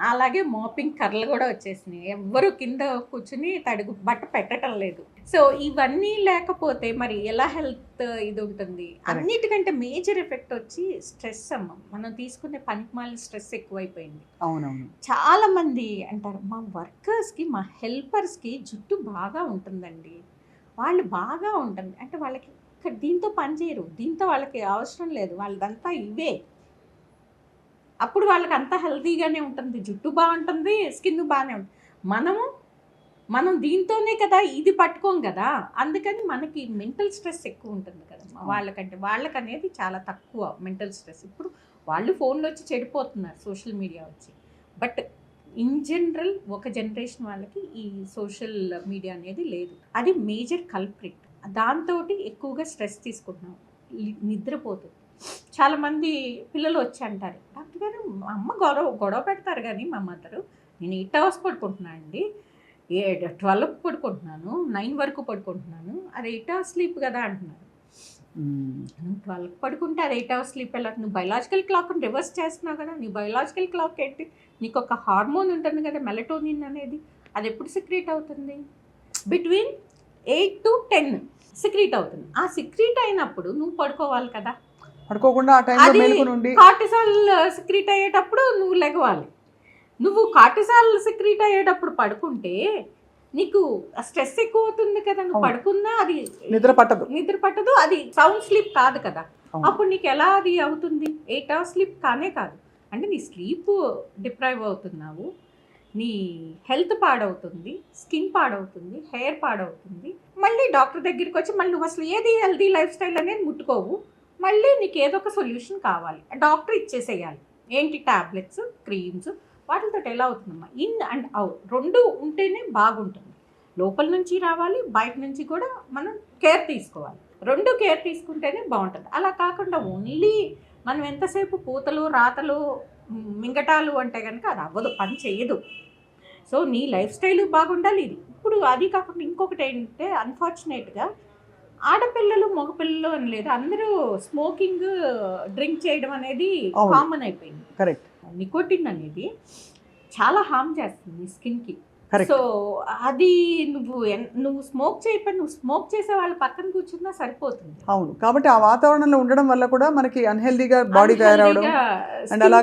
అలాగే మోపింగ్ కర్రలు కూడా వచ్చేసినాయి. ఎవ్వరు కింద కూర్చుని తడుగు బట్ట పెట్టడం లేదు. సో ఇవన్నీ లేకపోతే మరి ఎలా హెల్త్ ఇది ఉంటుంది. అన్నిటికంటే మేజర్ ఎఫెక్ట్ వచ్చి స్ట్రెస్ అమ్మ. మనం తీసుకునే పనికిమాలిన స్ట్రెస్ ఎక్కువైపోయింది. అవునవును, చాలా మంది అంటారు మా వర్కర్స్కి, మా హెల్పర్స్కి జుట్టు బాగా ఉంటుందండి, వాళ్ళు బాగా ఉంటుంది అంటే వాళ్ళకి ఇక్కడ దీంతో పని చేయరు, దీంతో వాళ్ళకి అవసరం లేదు, వాళ్ళదంతా ఇవే. అప్పుడు వాళ్ళకి అంతా హెల్తీగానే ఉంటుంది, జుట్టు బాగుంటుంది, స్కిన్ బాగానే ఉంటుంది. మనం దీంతోనే కదా ఇది పట్టుకోం కదా, అందుకని మనకి మెంటల్ స్ట్రెస్ ఎక్కువ ఉంటుంది కదమ్మా. వాళ్ళకి అనేది చాలా తక్కువ మెంటల్ స్ట్రెస్. ఇప్పుడు వాళ్ళు ఫోన్లో వచ్చి చెడిపోతున్నారు, సోషల్ మీడియా వచ్చి. బట్ ఇన్ జనరల్ ఒక జనరేషన్ వాళ్ళకి ఈ సోషల్ మీడియా అనేది లేదు. అది మేజర్ కల్ప్రిట్. దాంతో ఎక్కువగా స్ట్రెస్ తీసుకుంటున్నాం, నిద్రపోతుంది. చాలామంది పిల్లలు వచ్చి అంటారు, డాక్టర్ గారు మా అమ్మ గొడవ పెడతారు కానీ మా మదరు, నేను 8 hours పడుకుంటున్నాను అండి, 12 పడుకుంటున్నాను, 9 వరకు పడుకుంటున్నాను, అది 8 hours స్లీప్ కదా అంటున్నారు. నువ్వు 12 పడుకుంటే అది 8 hours స్లీప్ ఎలా? నువ్వు బయలాజికల్ క్లాక్ని రివర్స్ చేస్తున్నావు కదా. నీ బయలాజికల్ క్లాక్ ఏంటి? నీకు ఒక హార్మోన్ ఉంటుంది కదా మెలటోనిన్ అనేది, అది ఎప్పుడు సిక్రీట్ అవుతుంది? బిట్వీన్ 8 to 10 సిక్రీట్ అవుతుంది. ఆ సిక్రీట్ అయినప్పుడు నువ్వు పడుకోవాలి కదా, పడుకోకుండా ఆ టైంలో మేలుకొని ఉండి. కార్టిసాల్ సిక్రీట్ అయ్యేటప్పుడు నువ్వు లెగవాలి. నువ్వు కార్టిసాల్ సిక్రీట్ అయ్యేటప్పుడు పడుకుంటే నీకు స్ట్రెస్ ఎక్కువ అవుతుంది కదా. నువ్వు పడుకున్నా అది నిద్ర పట్టదు, అది సౌండ్ స్లీప్ కాదు కదా. అప్పుడు నీకు ఎలా అది అవుతుంది? 8 hours స్లీప్ కానే కాదు. అంటే నీ స్లీప్ డిప్రైవ్ అవుతున్నావు, నీ హెల్త్ పాడవుతుంది, స్కిన్ పాడవుతుంది, హెయిర్ పాడవుతుంది. మళ్ళీ డాక్టర్ దగ్గరికి వచ్చి మళ్ళీ నువ్వు అసలు ఏది హెల్తీ లైఫ్ స్టైల్ అనేది ముట్టుకోవు, మళ్ళీ నీకు ఏదో ఒక సొల్యూషన్ కావాలి, డాక్టర్ ఇచ్చేసేయాలి. ఏంటి? టాబ్లెట్స్, క్రీమ్స్, వాటితో ఎలా అవుతుందమ్మా? ఇన్ అండ్ అవుట్ రెండు ఉంటేనే బాగుంటుంది. లోపల నుంచి రావాలి, బయట నుంచి కూడా మనం కేర్ తీసుకోవాలి. రెండు కేర్ తీసుకుంటేనే బాగుంటుంది. అలా కాకుండా ఓన్లీ మనం ఎంతసేపు పూతలు, రాతలు, మింగటాలు అంటే కనుక అది అవ్వదు, పని చేయదు. సో నీ లైఫ్ స్టైల్ బాగుండాలి. ఇది ఇప్పుడు అది కాకుండా ఇంకొకటి ఏంటంటే, అన్ఫార్చునేట్గా ఆడపిల్లలు మగపిల్లలు అని లేదు, అందరూ స్మోకింగ్, డ్రింక్ చేయడం అనేది కామన్ అయిపోయింది. కరెక్ట్. నికోటిన్ అనేది చాలా హార్మ్ చేస్తుంది స్కిన్కి. సో అది నువ్వు స్మోక్ చేయకపోయి నువ్వు స్మోక్ చేసే వాళ్ళ పక్కన కూర్చున్నా సరిపోతుంది. అవును, కాబట్టి ఆ వాతావరణంలో ఉండడం వల్ల కూడా మనకి అన్హెల్దీగా బాడీ తయారవడం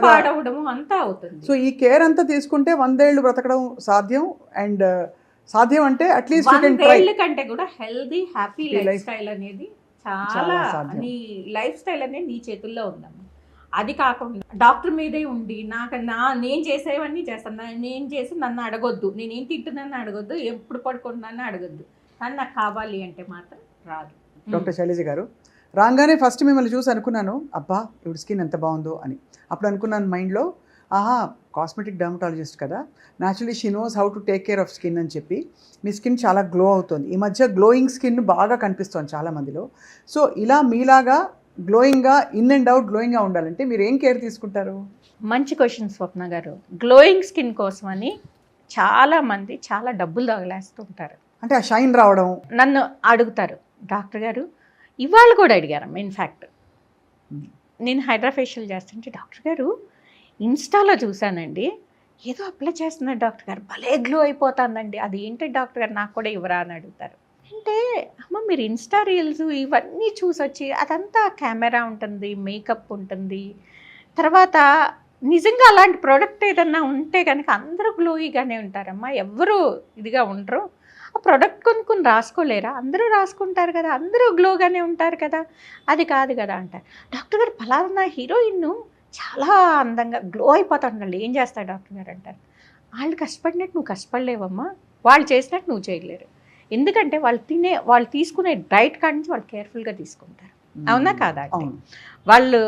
పాడవడం అంతా అవుతుంది. సో ఈ కేర్ అంతా తీసుకుంటే 100 ఏళ్ళు బ్రతకడం సాధ్యం. అండ్ సాధ్యం అంటే అట్లీస్ట్ 100 ఏళ్ళ కంటే కూడా హెల్దీ హ్యాపీ లైఫ్ స్టైల్ అనేది చాలా, నీ లైఫ్ స్టైల్ అనేది నీ చేతుల్లో ఉందమ్మా. అది కాకుండా డాక్టర్ మీదే ఉండి నేను చేసేవన్నీ చేస్తాను, నేను చేసి నన్ను అడగొద్దు, నేనేం తింటున్నాను అడగొద్దు, ఎప్పుడు పడుకుంటున్నాను అడగొద్దు, కానీ నాకు కావాలి అంటే మాత్రం రాదు. డాక్టర్ శైలజ గారు, రాగానే ఫస్ట్ మిమ్మల్ని చూసి అనుకున్నాను, అబ్బా ఇప్పుడు స్కిన్ ఎంత బాగుందో అని. అప్పుడు అనుకున్నాను మైండ్లో, కాస్మెటిక్ డర్మటాలజిస్ట్ కదా, naturally she knows how to take care of skin అని చెప్పి మీ స్కిన్ చాలా గ్లో అవుతుంది. ఈ మధ్య గ్లోయింగ్ స్కిన్ బాగా కనిపిస్తుంది చాలామందిలో. సో ఇలా మీలాగా గ్లోయింగ్గా, ఇన్ అండ్ అవుట్ గ్లోయింగ్గా ఉండాలంటే మీరు ఏం కేర్ తీసుకుంటారు? మంచి క్వశ్చన్ స్వప్న గారు. గ్లోయింగ్ స్కిన్ కోసం అని చాలామంది చాలా డబ్బులు తగలేస్తుంటారు. అంటే ఆ షైన్ రావడం. నన్ను అడుగుతారు, డాక్టర్ గారు ఇవాళ కూడా అడిగారు ఇన్ఫ్యాక్ట్, నేను హైడ్రా ఫేషియల్ చేస్తుంటే, డాక్టర్ గారు ఇన్స్టాలో చూశానండి, ఏదో అప్లై చేస్తున్నారు డాక్టర్ గారు, భలే గ్లో అయిపోతుందండి, అది ఏంటి డాక్టర్ గారు నాకు కూడా ఇవ్వరా అని అడుగుతారు. అంటే అమ్మ మీరు ఇన్స్టా రీల్స్ ఇవన్నీ చూసొచ్చి అదంతా కెమెరా ఉంటుంది, మేకప్ ఉంటుంది, తర్వాత నిజంగా అలాంటి ప్రోడక్ట్ ఏదన్నా ఉంటే కనుక అందరూ గ్లోయిగానే ఉంటారమ్మా, ఎవరు ఇదిగా ఉండరు. ఆ ప్రోడక్ట్ కొనుక్కొని రాసుకోలేరా? అందరూ రాసుకుంటారు కదా, అందరూ గ్లోగానే ఉంటారు కదా, అది కాదు కదా అంటారు. డాక్టర్ గారు ఫలానా హీరోయిన్ చాలా అందంగా గ్లో అయిపోతాడు, ఏం చేస్తాడు డాక్టర్ గారు అంటారు. వాళ్ళు కష్టపడినట్టు నువ్వు కష్టపడలేవమ్మా, వాళ్ళు చేసినట్టు నువ్వు చేయలేరు. ఎందుకంటే వాళ్ళు తీసుకునే డైట్ కాడి నుంచి వాళ్ళు కేర్ఫుల్గా తీసుకుంటారు. అవునా కాదా? వాళ్ళు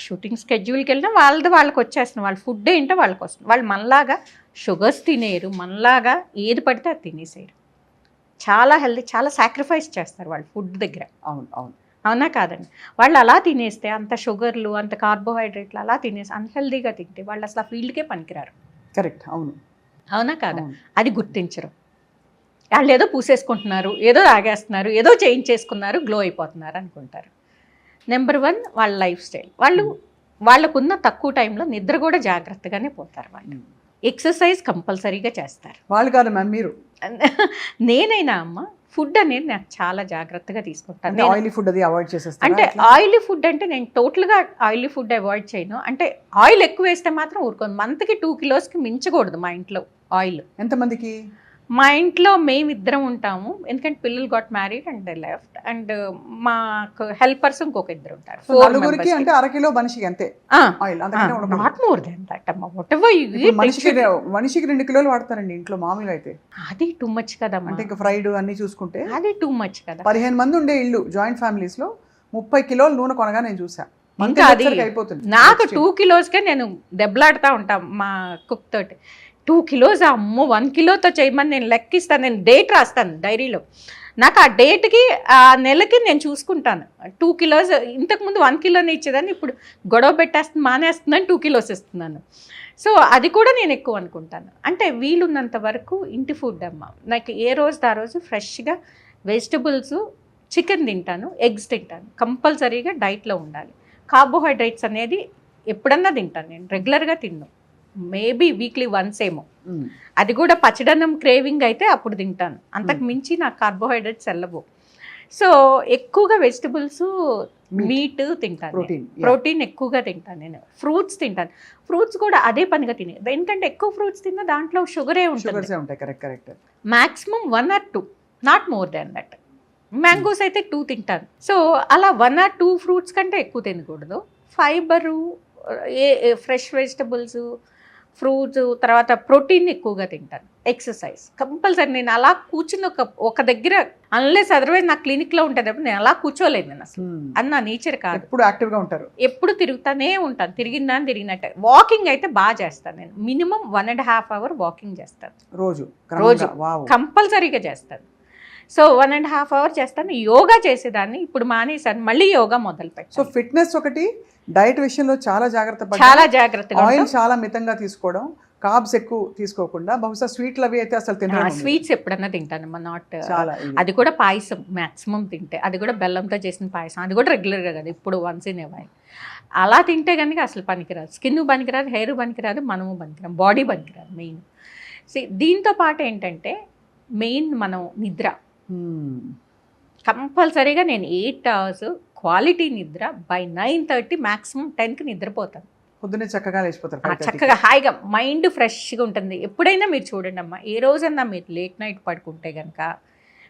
షూటింగ్ స్కెడ్యూల్కి వెళ్ళినా వాళ్ళకి వచ్చేస్తుంది, వాళ్ళ ఫుడ్ ఏంటో వాళ్ళకి వస్తుంది. వాళ్ళు మనలాగా షుగర్స్ తినేరు, మనలాగా ఏది పడితే అది తినేసేయరు. చాలా హెల్తీ, చాలా సాక్రిఫైస్ చేస్తారు వాళ్ళు ఫుడ్ దగ్గర. అవును అవును. అవునా కాదండి? వాళ్ళు అలా తినేస్తే అంత షుగర్లు, అంత కార్బోహైడ్రేట్లు అలా తినేసి అన్‌హెల్తీగా తింటే వాళ్ళు అసలు ఆ ఫీల్డ్‌కే పనికిరారు. కరెక్ట్. అవును. అవునా కాదా? అవును. అది గుర్తించరు. ఆళ్ళేదో పూసేసుకుంటున్నారు, ఏదో తాగేస్తున్నారు, ఏదో చేయించేసుకున్నారు, గ్లో అయిపోతున్నారు అనుకుంటారు. నెంబర్ 1 వాళ్ళ లైఫ్ స్టైల్. వాళ్ళకున్న తక్కువ టైంలో నిద్ర కూడా జాగ్రత్తగానే పోతారు వాళ్ళు. ఎక్సర్సైజ్ కంపల్సరీగా చేస్తారు. వాళ్ళు కాదు మ్యామ్, మీరు. నేనైనా అమ్మ ఫుడ్ అనేది నాకు చాలా జాగ్రత్తగా తీసుకుంటాను. అంటే ఆయిలీ ఫుడ్ అది అవాయిడ్ చేసేస్తారా? అంటే ఆయిలీ ఫుడ్ అంటే నేను టోటల్‌గా ఆయిలీ ఫుడ్ అవాయిడ్ చేయను. అంటే ఆయిల్ ఎక్కువ వేస్తే మాత్రం ఊరుకోను. మంత్‌కి 2 కిలోస్‌కి మించకూడదు మా ఇంట్లో ఆయిల్. ఎంతమందికి? మా ఇంట్లో మేమిద్దరం ఉంటాము. ఎందుకంటే పిల్లలు got married and they left. And మాకు హెల్పర్స్ ఇంకొక ఇద్దరు ఉంటారు. సో నలుగురికి అంటే అరకిలో మనిషికి అంతే ఆయిల్, అంతకంటే ఉండకూడదు. నాట్ మోర్ దెన్ దట్ అమ్మ. వాటెవర్ యు ఇప్పుడు ఈట్ మనిషికి 2 కిలోలు వాడతారండి ఇంట్లో మామూలుగా అయితే. అది టూ మచ్ కదమ్మా. అంటే ఇంకా ఫ్రైడ్ అన్ని చూసుకుంటే అది టూ మచ్ కదా. 15 మంది ఉండే ఇల్లు జాయింట్ ఫ్యామిలీస్ లో 30 కిలోలు నూనె కొనగా నేను చూసా. ఇంకా అది అయిపోతుంది. నాకు 2 కిలోస్కే నేను దెబ్బలాడుతూ ఉంటాం మా కుక్ తోటి. 2 కిలోస్ అమ్మో 1 కిలోతో చేయమని నేను లెక్కిస్తాను. నేను డేట్ రాస్తాను డైరీలో. నాకు ఆ డేట్కి ఆ నెలకి నేను చూసుకుంటాను. 2 కిలోస్ ఇంతకుముందు 1 కిలోనే ఇచ్చేదాన్ని, ఇప్పుడు గొడవ పెట్టేస్తుంది మానేస్తుందని 2 కిలోస్ ఇస్తున్నాను. సో అది కూడా నేను ఎక్కువ అనుకుంటాను. అంటే వీలున్నంత వరకు ఇంటి ఫుడ్ అమ్మ. నాకు ఏ రోజు ఆ రోజు ఫ్రెష్గా వెజిటబుల్స్, చికెన్ తింటాను, ఎగ్స్ తింటాను. కంపల్సరీగా డైట్లో ఉండాలి. కార్బోహైడ్రేట్స్ అనేది ఎప్పుడన్నా తింటాను, నేను రెగ్యులర్గా తిన్ను. మేబీ వీక్లీ వన్స్ ఏమో, అది కూడా పచ్చడన్నం క్రేవింగ్ అయితే అప్పుడు తింటాను. అంతకు మించి నాకు కార్బోహైడ్రేట్స్ వెళ్ళవు. సో ఎక్కువగా వెజిటబుల్స్, మీట్ తింటాను, ప్రోటీన్ ఎక్కువగా తింటాను. నేను ఫ్రూట్స్ తింటాను. ఫ్రూట్స్ కూడా అదే పనిగా తినే, ఎందుకంటే ఎక్కువ ఫ్రూట్స్ తిన్నా దాంట్లో షుగరే ఉంటుంది. Maximum 1 or 2, not more than that. Mangoes అయితే 2 తింటాను. సో అలా 1 or 2 ఫ్రూట్స్ కంటే ఎక్కువ తినకూడదు. ఫైబరు, ఫ్రెష్ వెజిటబుల్స్, ఫ్రూట్స్, తర్వాత ప్రోటీన్ ఎక్కువగా తింటాను. Exercise compulsory. నేను అలా కూర్చుని ఒక దగ్గర, అన్లెస్ అదర్వైజ్ నా క్లినిక్లో ఉంటుంది, నేను అలా కూర్చోలేదు. నేను అసలు అది నా నేచర్ కాదు. ఎప్పుడు యాక్టివ్గా ఉంటారు, ఎప్పుడు తిరుగుతానే ఉంటాను. తిరిగినట్టు. వాకింగ్ అయితే బాగా చేస్తాను. నేను మినిమం 1.5 hour వాకింగ్ చేస్తాను రోజు కంపల్సరీగా చేస్తాను. సో 1.5 hour చేస్తాను. యోగా చేసేదాన్ని, ఇప్పుడు మానేసాను, మళ్ళీ యోగా మొదలు పెట్టాను. సో ఫిట్నెస్ ఒకటి, డైట్ విషయంలో చాలా జాగ్రత్తగా ఆయిల్ చాలా మితంగా తీసుకోవడం, కార్బ్స్ ఎక్కువ తీసుకోకుండా, బహుశా స్వీట్లు అవి అయితే అసలు తినను. స్వీట్స్ ఎప్పుడన్నా తింటానమ్మా, నాట్ అది కూడా పాయసం మ్యాక్సిమం తింటే, అది కూడా బెల్లంతో చేసిన పాయసం, అది కూడా రెగ్యులర్గా కదా, ఇప్పుడు వన్స్ ఇన్ ఏ వైల్. అలా తింటే కనుక అసలు పనికిరాదు. స్కిన్ పనికిరాదు, హెయిర్ పనికిరాదు, మనము పనికిరాదు, బాడీ పనికిరాదు మెయిన్. దీంతో పాటు ఏంటంటే మెయిన్ మనం నిద్ర కంపల్సరీగా. నేను 8 hours క్వాలిటీ నిద్ర, బై 9:30 మ్యాక్సిమం 10కి నిద్రపోతాను. పొద్దున్నే చక్కగా లేచిపోతారు, చక్కగా హాయిగా మైండ్ ఫ్రెష్గా ఉంటుంది. ఎప్పుడైనా మీరు చూడండి అమ్మా, ఏ రోజన్నా మీరు లేట్ నైట్ పడుకుంటే కనుక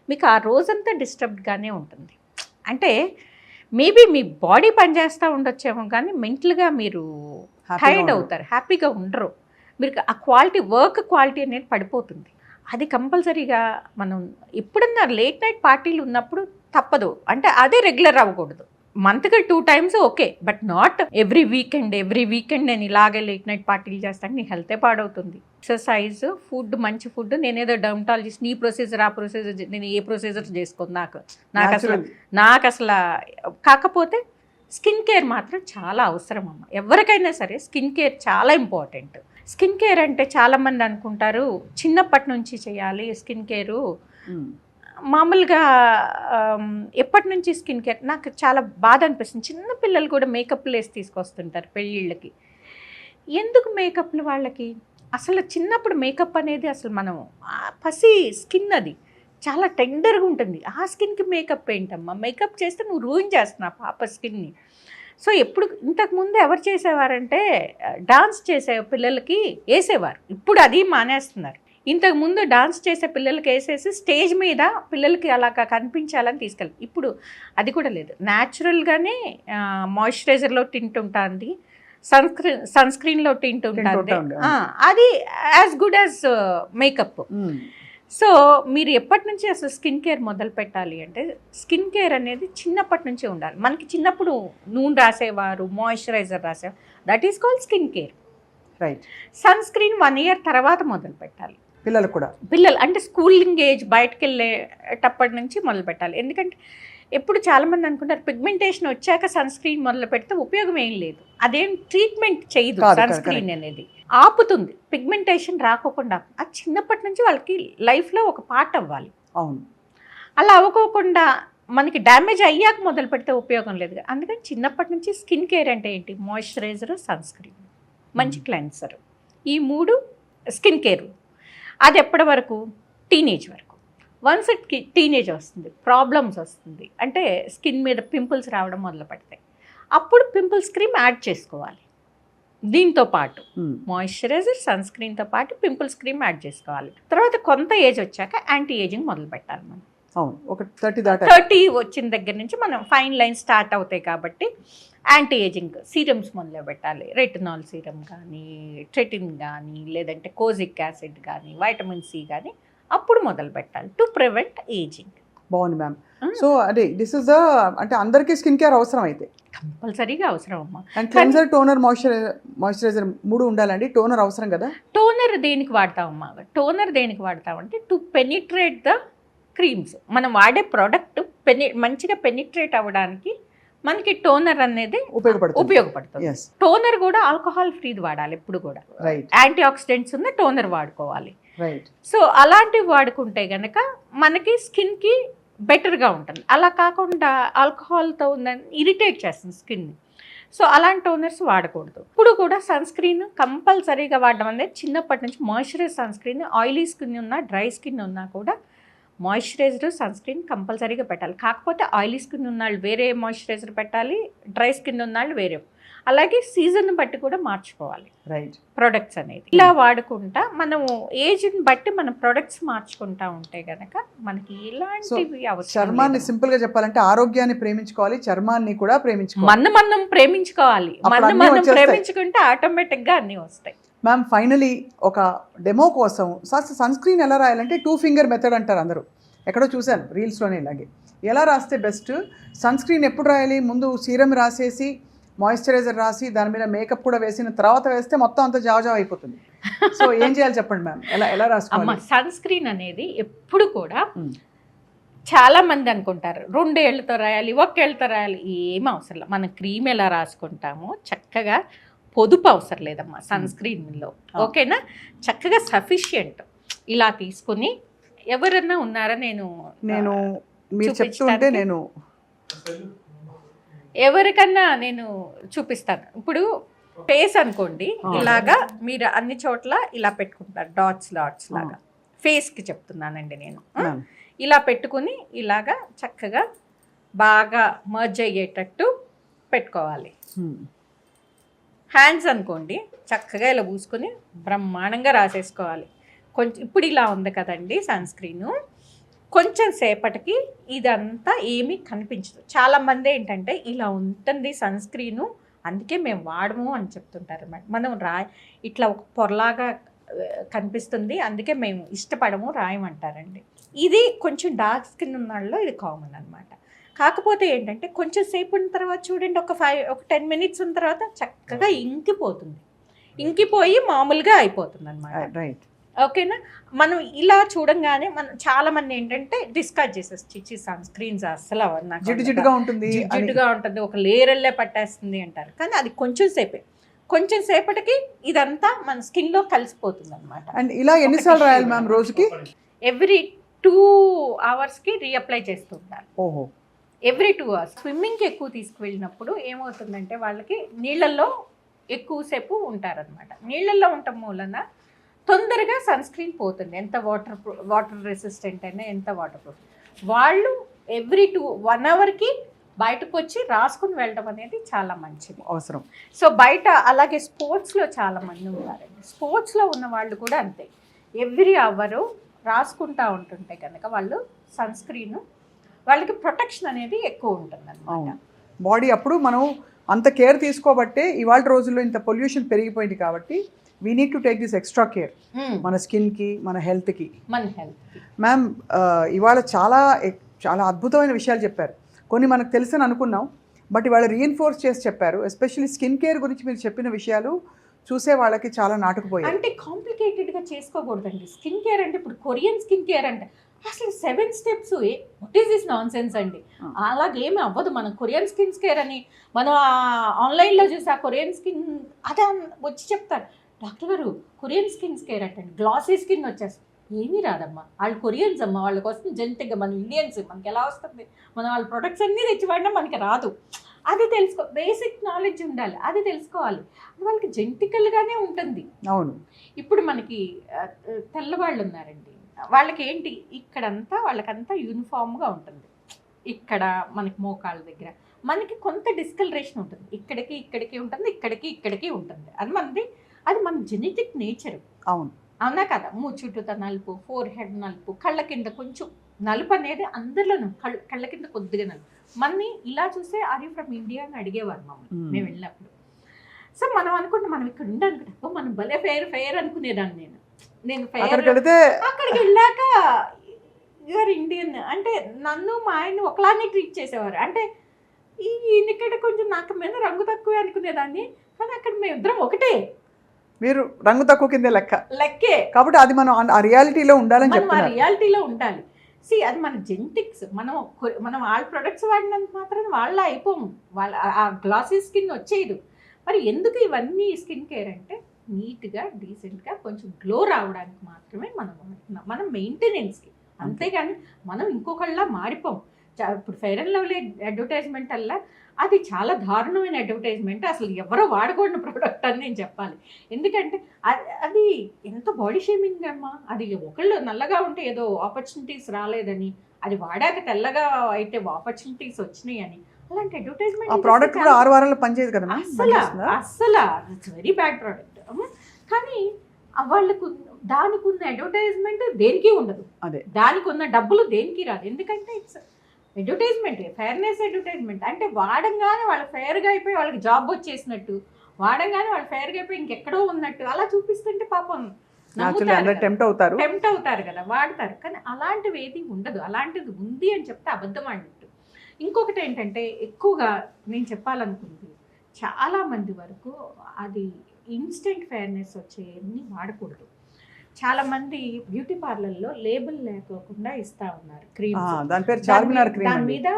మీకు ఆ రోజంతా డిస్టర్బ్డ్గానే ఉంటుంది. అంటే మేబీ మీ బాడీ పనిచేస్తూ ఉండొచ్చేమో కానీ మెంటల్గా మీరు టైర్డ్ అవుతారు, హ్యాపీగా ఉండరు. మీరు ఆ క్వాలిటీ, వర్క్ క్వాలిటీ అనేది పడిపోతుంది. అది కంపల్సరీగా మనం ఎప్పుడన్నా లేట్ నైట్ పార్టీలు ఉన్నప్పుడు తప్పదు. అంటే అదే రెగ్యులర్ అవ్వకూడదు. మంత్కి 2 times okay, but not every weekend నేను ఇలాగే లేట్ నైట్ పార్టీలు చేస్తాను. నీ హెల్తే పాడవుతుంది. ఎక్సర్సైజ్, ఫుడ్, మంచి ఫుడ్. నేనేదో డర్మటాలజిస్ట్, నీ ప్రొసీజర్ ఆ ప్రొసీజర్, నేను ఏ ప్రొసీజర్ చేసుకోను. నాకు అసలు కాకపోతే స్కిన్ కేర్ మాత్రం చాలా అవసరం అమ్మ. ఎవరికైనా సరే స్కిన్ కేర్ చాలా ఇంపార్టెంట్. స్కిన్ కేర్ అంటే చాలామంది అనుకుంటారు చిన్నప్పటి నుంచి చేయాలి స్కిన్ కేరు. మామూలుగా ఎప్పటి నుంచి స్కిన్ కేర్, నాకు చాలా బాధ అనిపిస్తుంది. చిన్న పిల్లలు కూడా మేకప్లు వేసి తీసుకొస్తుంటారు పెళ్ళిళ్ళకి. ఎందుకు మేకప్లు వాళ్ళకి? అసలు చిన్నప్పుడు మేకప్ అనేది అసలు మనం పసి స్కిన్, అది చాలా టెండర్గా ఉంటుంది. ఆ స్కిన్కి మేకప్ ఏంటమ్మా? మేకప్ చేస్తే నువ్వు రూయిన్ చేస్తున్నావు పాప స్కిన్ని. సో ఎప్పుడు ఇంతకుముందు ఎవరు చేసేవారంటే డాన్స్ చేసే పిల్లలకి వేసేవారు. ఇప్పుడు అది మానేస్తున్నారు. ఇంతకుముందు డాన్స్ చేసే పిల్లలకి వేసేసి స్టేజ్ మీద పిల్లలకి అలాగా కనిపించాలని తీసుకెళ్ళి, ఇప్పుడు అది కూడా లేదు. న్యాచురల్గానే మాయిశ్చరైజర్లో టింట్ ఉంటుంది, సన్ స్క్రీన్లో టింట్ ఉంటుంది. అది as good as makeup. So మీరు ఎప్పటి నుంచి అసలు స్కిన్ కేర్ మొదలు పెట్టాలి అంటే, స్కిన్ కేర్ అనేది చిన్నప్పటి నుంచే ఉండాలి. మనకి చిన్నప్పుడు నూనె రాసేవారు, మాయిశ్చరైజర్ రాసేవారు, that is called skin care. Right. Sunscreen 1 year తర్వాత మొదలు పెట్టాలి. పిల్లలు కూడా పిల్లలు అంటే స్కూలింగ్ ఏజ్ బయటకు వెళ్ళేటప్పటి నుంచి మొదలు పెట్టాలి. ఎందుకంటే ఎప్పుడు చాలామంది అనుకుంటారు పిగ్మెంటేషన్ వచ్చాక సన్ స్క్రీన్ మొదలు పెడితే ఉపయోగం ఏం లేదు, అదేం ట్రీట్మెంట్ చేయదు. సన్ స్క్రీన్ అనేది ఆపుతుంది, పిగ్మెంటేషన్ రాకోకుండా. అది చిన్నప్పటి నుంచి వాళ్ళకి లైఫ్లో ఒక పార్ట్ అవ్వాలి. అవును, అలా అవ్వకోకుండా మనకి డ్యామేజ్ అయ్యాక మొదలు పెడితే ఉపయోగం లేదు. అందుకని చిన్నప్పటి నుంచి స్కిన్ కేర్ అంటే ఏంటి, మాయిశ్చరైజర్, సన్ స్క్రీన్, మంచి క్లెన్సర్, ఈ 3 స్కిన్ కేర్. అది ఎప్పటి వరకు, టీనేజ్ వరకు. వన్స్ టీనేజ్ వస్తుంది, ప్రాబ్లమ్స్ వస్తుంది, అంటే స్కిన్ మీద పింపుల్స్ రావడం మొదలు పెడతాయి, అప్పుడు పింపుల్స్ క్రీమ్ యాడ్ చేసుకోవాలి. దీంతో పాటు మాయిశ్చరైజర్, సన్ స్క్రీన్తో పాటు పింపుల్స్ క్రీమ్ యాడ్ చేసుకోవాలి. తర్వాత కొంత ఏజ్ వచ్చాక యాంటీ ఏజింగ్ మొదలు పెట్టాలి మనం. ఒక 30 వచ్చిన దగ్గర నుంచి మనం ఫైన్ లైన్ స్టార్ట్ అవుతాయి కాబట్టి యాంటీ ఏజింగ్ సీరమ్స్ మొదలు పెట్టాలి. రెటినాల్ సీరమ్ కానీ, ట్రెటిన్ కానీ, లేదంటే కోజిక్ యాసిడ్ కానీ, వైటమిన్ సి కానీ అప్పుడు మొదలు పెట్టాలి టు ప్రివెంట్ ఏజింగ్. బాగుంది మ్యామ్. సో అదే దిస్ ఇస్ ద అంటే అందరికీ స్కిన్ కేర్ అవసరం అయితే కంపల్సరీగా అవసరం అమ్మా. అండ్ క్లెన్సర్, టోనర్, మాయిశ్చరైజర్ 3 ఉండాలండి. టోనర్ అవసరం కదా? టోనర్ దేనికి వాడతామమ్మా? టోనర్ దేనికి వాడతామంటే టు పెనిట్రేట్ ద క్రీమ్స్. మనం వాడే ప్రోడక్ట్ మంచిగా పెనిట్రేట్ అవ్వడానికి మనకి టోనర్ అనేది ఉపయోగపడుతుంది. టోనర్ కూడా ఆల్కహాల్ ఫ్రీది వాడాలి ఎప్పుడు కూడా. యాంటీ ఆక్సిడెంట్స్ ఉన్న టోనర్ వాడుకోవాలి. సో అలాంటివి వాడుకుంటే గనక మనకి స్కిన్కి బెటర్గా ఉంటుంది. అలా కాకుండా ఆల్కహాల్తో ఉందని ఇరిటేట్ చేస్తుంది స్కిన్ని. సో అలాంటి టోనర్స్ వాడకూడదు. ఇప్పుడు కూడా సన్ స్క్రీన్ కంపల్సరీగా వాడడం అనేది చిన్నప్పటి నుంచి. Moisturise sunscreen, oily skin ఉన్నా, డ్రై స్కిన్ ఉన్నా కూడా మాయిశ్చరైజర్, సన్ స్క్రీన్ కంపల్సరీగా పెట్టాలి. కాకపోతే ఆయిలీ స్కిన్ ఉన్నవాళ్ళు వేరే మాయిశ్చరైజర్ పెట్టాలి, డ్రై స్కిన్ ఉన్నవాళ్ళు వేరే. అలాగే సీజన్ బట్టి కూడా మార్చుకోవాలి ప్రొడక్ట్స్ అనేది. ఇలా వాడుకుంటా మనము ఏజ్ని బట్టి మనం ప్రొడక్ట్స్ మార్చుకుంటా ఉంటే గనక మనకి ఇలాంటివి అవసరం. చర్మాన్ని సింపుల్ గా చెప్పాలంటే ఆరోగ్యాన్ని ప్రేమించుకోవాలి, చర్మాన్ని కూడా ప్రేమించుకోవాలి, మనం ప్రేమించుకోవాలి. మనం ప్రేమించుకుంటే ఆటోమేటిక్ గా అన్ని వస్తాయి. మ్యామ్ ఫైనలీ ఒక డెమో కోసం సన్ స్క్రీన్ ఎలా రాయాలంటే 2 ఫింగర్ మెథడ్ అంటారు అందరూ. ఎక్కడో చూశాను రీల్స్లోనే. ఇలాగే ఎలా రాస్తే బెస్ట్? సన్ స్క్రీన్ ఎప్పుడు రాయాలి? ముందు సీరం రాసేసి మాయిశ్చరైజర్ రాసి దాని మీద మేకప్ కూడా వేసిన తర్వాత వేస్తే మొత్తం అంతా జావ అయిపోతుంది. సో ఏం చేయాలి చెప్పండి మ్యామ్, ఎలా రాసుకోవాలి? సన్ స్క్రీన్ అనేది ఎప్పుడు కూడా చాలా మంది అనుకుంటారు 2 ఏళ్లతో రాయాలి, 1 ఏళ్లతో రాయాలి. ఏం అవసరం లేదు. మనం క్రీమ్ ఎలా రాసుకుంటామో చక్కగా పొదుపు అవసరం లేదమ్మా సన్ స్క్రీన్లో. ఓకేనా? చక్కగా సఫిషియంట్ ఇలా తీసుకుని ఎవరన్నా ఉన్నారా? నేను మీరు చెప్తుంటే ఎవరికన్నా నేను చూపిస్తాను. ఇప్పుడు ఫేస్ అనుకోండి, ఇలాగా మీరు అన్ని చోట్ల ఇలా పెట్టుకుంటారు డాట్స్ లాగా. ఫేస్కి చెప్తున్నానండి నేను. ఇలా పెట్టుకుని ఇలాగా చక్కగా బాగా మర్జ్ అయ్యేటట్టు పెట్టుకోవాలి. హ్యాండ్స్ అనుకోండి, చక్కగా ఇలా పూసుకొని బ్రహ్మాండంగా రాసేసుకోవాలి. కొంచెం ఇప్పుడు ఇలా ఉంది కదండి సన్ స్క్రీను, కొంచెం సేపటికి ఇదంతా ఏమీ కనిపించదు. చాలామంది ఏంటంటే ఇలా ఉంటుంది సన్ స్క్రీను, అందుకే మేము వాడము అని చెప్తుంటారు అన్నమాట. మనం ఇట్లా ఒక పొరలాగా కనిపిస్తుంది, అందుకే మేము ఇష్టపడము, రాయమంటారండి. ఇది కొంచెం డార్క్ స్కిన్ ఉన్న వాళ్ళలో ఇది కామన్ అనమాట. కాకపోతే ఏంటంటే కొంచెం సేపు ఉన్న తర్వాత చూడండి, ఒక 10 మినిట్స్ ఉన్న తర్వాత చక్కగా ఇంకిపోయి మామూలుగా అయిపోతుంది అనమాట. ఓకేనా? మనం ఇలా చూడంగానే మనం చాలా మంది ఏంటంటే డిస్కస్ చేసేసి సన్ స్క్రీన్స్ అసలు జిడ్డుగా ఉంటుంది, ఒక లేయర్లే పట్టేస్తుంది అంటారు. కానీ అది కొంచెం సేపటికి ఇదంతా మన స్కిన్ లో కలిసిపోతుంది అనమాట. అండ్ ఇలా ఎన్నిసార్లు రాయాలి మ్యామ్ రోజుకి? ఎవ్రీ 2 అవర్స్కి రీఅప్లై చేస్తుంటారు. ఓహో, ఎవ్రీ 2 అవర్స్. స్విమ్మింగ్కి ఎక్కువ తీసుకువెళ్ళినప్పుడు ఏమవుతుందంటే వాళ్ళకి నీళ్ళల్లో ఎక్కువసేపు ఉంటారనమాట. నీళ్ళల్లో ఉండటం మూలన తొందరగా సన్ స్క్రీన్ పోతుంది. ఎంత వాటర్ రెసిస్టెంట్ అయినా, ఎంత వాటర్ ప్రూఫ్. వాళ్ళు ఎవ్రీ 1 అవర్కి బయటకు వచ్చి రాసుకుని వెళ్ళడం అనేది చాలా మంచిది, అవసరం. సో బయట అలాగే స్పోర్ట్స్లో చాలా మంది ఉన్నారండి. స్పోర్ట్స్లో ఉన్న వాళ్ళు కూడా అంతే, ఎవ్రీ అవరు రాసుకుంటూ ఉంటుంటే కనుక వాళ్ళు సన్ స్క్రీన్ వాళ్ళకి ప్రొటెక్షన్ అనేది ఎక్కువ ఉంటుంది అన్నమాట. బాడీ అప్పుడు మనం అంత కేర్ తీసుకోబట్టే ఇవాళ రోజుల్లో ఇంత పొల్యూషన్ పెరిగిపోయింది కాబట్టి we need to take this extra care మన స్కిన్కి, మన హెల్త్కి. మ్యామ్ ఇవాళ చాలా చాలా అద్భుతమైన విషయాలు చెప్పారు. కొన్ని మనకు తెలుసని అనుకున్నాం, బట్ ఇవాళ రీఎన్ఫోర్స్ చేసి చెప్పారు. ఎస్పెషల్లీ స్కిన్ కేర్ గురించి మీరు చెప్పిన విషయాలు చూసే వాళ్ళకి చాలా నాటుకుపోయాయి. అంటే కాంప్లికేటెడ్గా చేసుకోకూడదండి. స్కిన్ కేర్ అంటే ఇప్పుడు కొరియన్ స్కిన్ కేర్ అంటే అసలు 7 steps, what is this non sense అండి. అలాగేమి అవ్వదు. మనం కొరియన్ స్కిన్ కేర్ అని మనం ఆన్లైన్లో చూసి ఆ కొరియన్ స్కిన్ అదే వచ్చి చెప్తారు, డాక్టర్ గారు కొరియన్ స్కిన్ కేర్ అంటండి, గ్లాసీ స్కిన్ వచ్చేస్తుంది. ఏమీ రాదమ్మా, వాళ్ళు కొరియన్స్ అమ్మ, వాళ్ళకి వస్తుంది జెనెటిక్గా. మనం ఇండియన్స్, మనకి ఎలా వస్తుంది? మనం వాళ్ళ ప్రొడక్ట్స్ అన్నీ తెచ్చి వాడినా మనకి రాదు. అది తెలుసుకో, బేసిక్ నాలెడ్జ్ ఉండాలి, అది తెలుసుకోవాలి. వాళ్ళకి జెనెటికల్గానే ఉంటుంది. అవును. ఇప్పుడు మనకి తెల్లవాళ్ళు ఉన్నారండి, వాళ్ళకి ఏంటి ఇక్కడంతా వాళ్ళకంతా యూనిఫామ్గా ఉంటుంది. ఇక్కడ మనకి మోకాళ్ళ దగ్గర మనకి కొంత డిస్కలరేషన్ ఉంటుంది, ఇక్కడికి ఉంటుంది, ఇక్కడికి ఉంటుంది. అది మన జెనెటిక్ నేచర్. అవును, అవునా కదా? చుట్టూతో నలుపు, ఫోర్ హెడ్ నలుపు, కళ్ళ కింద కొంచెం నలుపు అనేది అందరిలోనూ, కళ్ళ కింద కొద్దిగా నలుపు. మనని ఇలా చూస్తే ఆర్ యూ ఫ్రమ్ ఇండియా అని అడిగేవారు మమ్మల్ని మేము వెళ్ళినప్పుడు. సో మనం అనుకుంటే మనం ఇక్కడ ఉండాలనుకుంటే మనం భలే ఫెయిర్ అనుకునేదాన్ని. నేను అక్కడికి వెళ్ళాక యూఆర్ ఇండియన్ అంటే నన్ను మా ఆయన్ని ఒకలానే ట్రీట్ చేసేవారు. అంటే ఈయనక్కడ కొంచెం నాకు మీద రంగు తక్కువే అనుకునేదాన్ని, కానీ అక్కడ మేము ఇద్దరం ఒకటే. మీరు రంగు తక్కువ కింద లెక్కే కాబట్టి అది మనం ఆ రియాలిటీలో ఉండాలని చెప్తున్నారు. రియాలిటీలో ఉండాలి. అది మన జెనెటిక్స్. మనం వాళ్ళ ప్రొడక్ట్స్ వాడినంత మాత్రం వాళ్ళ అయిపోము, వాళ్ళ ఆ గ్లాసీ స్కిన్ వచ్చేది. మరి ఎందుకు ఇవన్నీ స్కిన్ కేర్ అంటే నీట్గా డీసెంట్గా కొంచెం గ్లో రావడానికి మాత్రమే మనం మెయింటెనెన్స్కి. అంతేగాని మనం ఇంకొకళ్ళ మారిపోం. ఇప్పుడు ఫెయిర్ అండ్ లవ్లీ అడ్వర్టైజ్మెంట్ అలా అది చాలా దారుణమైన అడ్వర్టైజ్మెంట్. అసలు ఎవరో వాడకూడని ప్రోడక్ట్ అని నేను చెప్పాలి. ఎందుకంటే అది ఎంత బాడీ షేమింగ్ అమ్మా. అది ఒకళ్ళు నల్లగా ఉంటే ఏదో ఆపర్చునిటీస్ రాలేదని, అది వాడాక తెల్లగా అయితే ఆపర్చునిటీస్ వచ్చినాయి అని, అలాంటి అడ్వర్టైజ్మెంట్ ఆ ప్రోడక్ట్ కూడా 6 వారాల్లో పనిచేయదు కదా అస్సలు ఇట్స్ వెరీ బ్యాడ్ ప్రోడక్ట్. కానీ వాళ్ళకు దానికి ఉన్న అడ్వర్టైజ్మెంట్ దేనికి ఉండదు, దానికి ఉన్న డబ్బులు దేనికి రాదు. ఎందుకంటే ఇట్స్ అడ్వర్టైజ్మెంట్, ఫెయిర్నెస్ అడ్వర్టైజ్మెంట్. అంటే వాడంగానే వాళ్ళు ఫెయిర్గా అయిపోయి వాళ్ళకి జాబ్ వచ్చేసినట్టు, వాడంగానే వాళ్ళు ఫెయిర్గా అయిపోయి ఇంకెక్కడో ఉన్నట్టు అలా చూపిస్తుంటే పాపం టెంప్ట్ అవుతారు కదా, వాడతారు. కానీ అలాంటివి ఏది ఉండదు. అలాంటిది ఉంది అని చెప్తే అబద్ధం అన్నట్టు. ఇంకొకటి ఏంటంటే ఎక్కువగా నేను చెప్పాలనుకుంది, చాలామంది వరకు అది ఇన్స్టెంట్ ఫెయిర్నెస్ వచ్చేవన్నీ వాడకూడదు. చాలామంది బ్యూటీ పార్లర్లో లేబుల్ లేకోకుండా ఇస్తూ ఉన్నారు క్రీమ్స్. దాని మీద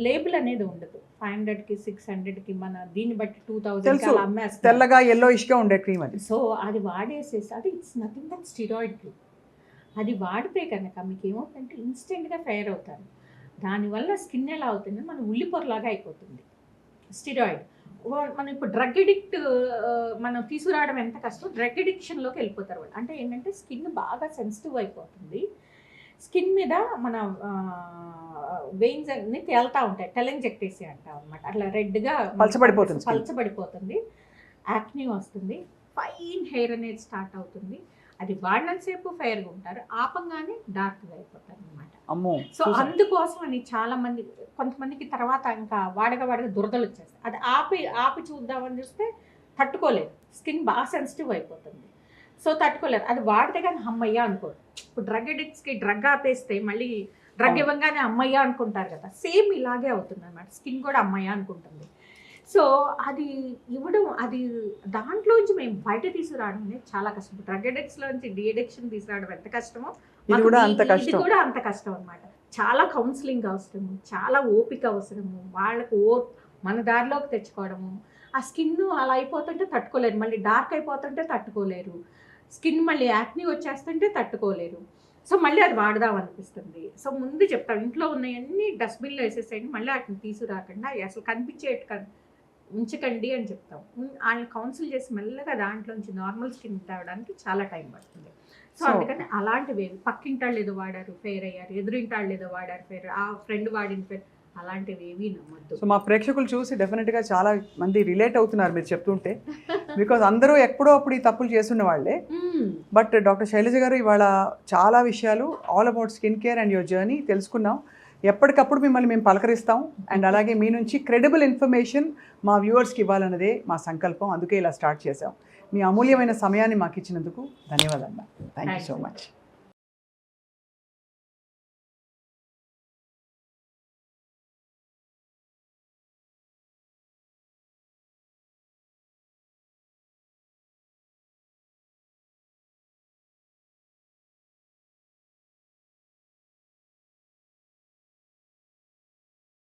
లేబుల్ అనేది ఉండదు. 500కి 600కి మన దీన్ని బట్టి 2000 అమ్మేస్తారు. తెల్లగా yellowish-గా ఉండే క్రీమ్ అది. సో అది వాడేసేసి అది it's nothing but steroid cream. అది వాడితే కనుక మీకు ఏమవుతుందంటే ఇన్స్టెంట్గా ఫెయిర్ అవుతారు. దానివల్ల స్కిన్ ఎలా అవుతుంది, మన ఉల్లిపొరలాగా అయిపోతుంది. స్టిరాయిడ్ మనం ఇప్పుడు డ్రగ్ ఎడిక్ట్ మనం తీసుకురావడం ఎంత కష్టం, డ్రగ్ ఎడిక్షన్లోకి వెళ్ళిపోతారు వాళ్ళు. అంటే ఏంటంటే స్కిన్ బాగా సెన్సిటివ్ అయిపోతుంది. స్కిన్ మీద మన వెయిన్స్ అన్ని తేలుతూ ఉంటాయి, టెలెంజెక్టేసి అంటాం అనమాట. అట్లా రెడ్గా పలచబడిపోతుంది, యాక్నీ వస్తుంది, ఫైన్ హెయిర్ అనేది స్టార్ట్ అవుతుంది. అది వాడినంతసేపు ఫెయిర్గా ఉంటారు, ఆపంగానే డార్క్గా అయిపోతారు అనమాట. సో అందుకోసం అని చాలా మంది, కొంతమందికి తర్వాత ఇంకా వాడగా దురదలు వచ్చేస్తాయి. అది ఆపి చూద్దామని చూస్తే తట్టుకోలేదు, స్కిన్ బాగా సెన్సిటివ్ అయిపోతుంది. సో తట్టుకోలేరు, అది వాడితే కానీ అమ్మయ్య అనుకోరు. ఇప్పుడు డ్రగ్ అడిక్ట్స్కి డ్రగ్ ఆపేస్తే మళ్ళీ డ్రగ్ ఇవ్వగానే అమ్మయ్య అనుకుంటారు కదా, సేమ్ ఇలాగే అవుతుంది అనమాట. స్కిన్ కూడా అమ్మయ్య అనుకుంటుంది. సో అది ఇవ్వడం, అది దాంట్లోంచి మేము బయట తీసుకురావడం అనేది చాలా కష్టం. డ్రగ్ అడిక్ట్స్లోంచి డి అడిక్షన్ తీసుకురావడం ఎంత కష్టమో ఇది కూడా అంత కష్టం అనమాట. చాలా కౌన్సిలింగ్ అవసరము, చాలా ఓపిక అవసరము, వాళ్ళకు మన దారిలోకి తెచ్చుకోవడము. ఆ స్కిన్ అలా అయిపోతుంటే తట్టుకోలేరు, మళ్ళీ డార్క్ అయిపోతుంటే తట్టుకోలేరు, స్కిన్ మళ్ళీ యాక్నీ వచ్చేస్తుంటే తట్టుకోలేరు. సో మళ్ళీ అది వాడదాం అనిపిస్తుంది. సో ముందు చెప్తాం, ఇంట్లో ఉన్నాయన్నీ డస్ట్బిన్లో వేసేసేయండి, మళ్ళీ వాటిని తీసుకురాకుండా అసలు కనిపించేట్టు ఉంచకండి అని చెప్తాం. ఆయన కౌన్సిల్ చేసి మెల్లగా దాంట్లోంచి నార్మల్ స్కిన్ తేవడానికి చాలా టైం పడుతుంది. సో అందుకని అలాంటివి పక్కింటాళ్ళు ఏదో వాడారు ఫెయిర్ అయ్యారు, ఎదురింటాళ్ళు ఏదో వాడారు ఫెయిర్, ఆ ఫ్రెండ్ వాడిన ఫెయిర్, అలాంటివి ఏవి నమ్మద్దు. సో మా ప్రేక్షకులు చూసి డెఫినెట్గా చాలా మంది రిలేట్ అవుతున్నారు మీరు చెప్తుంటే, బికాజ్ అందరూ ఎప్పుడో అప్పుడు ఈ తప్పులు చేస్తున్న వాళ్ళే. బట్ డాక్టర్ శైలజ గారు ఇవాళ చాలా విషయాలు all about skin care and your journey తెలుసుకున్నాం. ఎప్పటికప్పుడు మిమ్మల్ని మేము పలకరిస్తాం అండ్ అలాగే మీ నుంచి క్రెడిబుల్ ఇన్ఫర్మేషన్ మా వ్యూవర్స్కి ఇవ్వాలన్నదే మా సంకల్పం. అందుకే ఇలా స్టార్ట్ చేసాం. మీ అమూల్యమైన సమయాన్ని మాకు ఇచ్చినందుకు ధన్యవాదాలు. Thank you so much.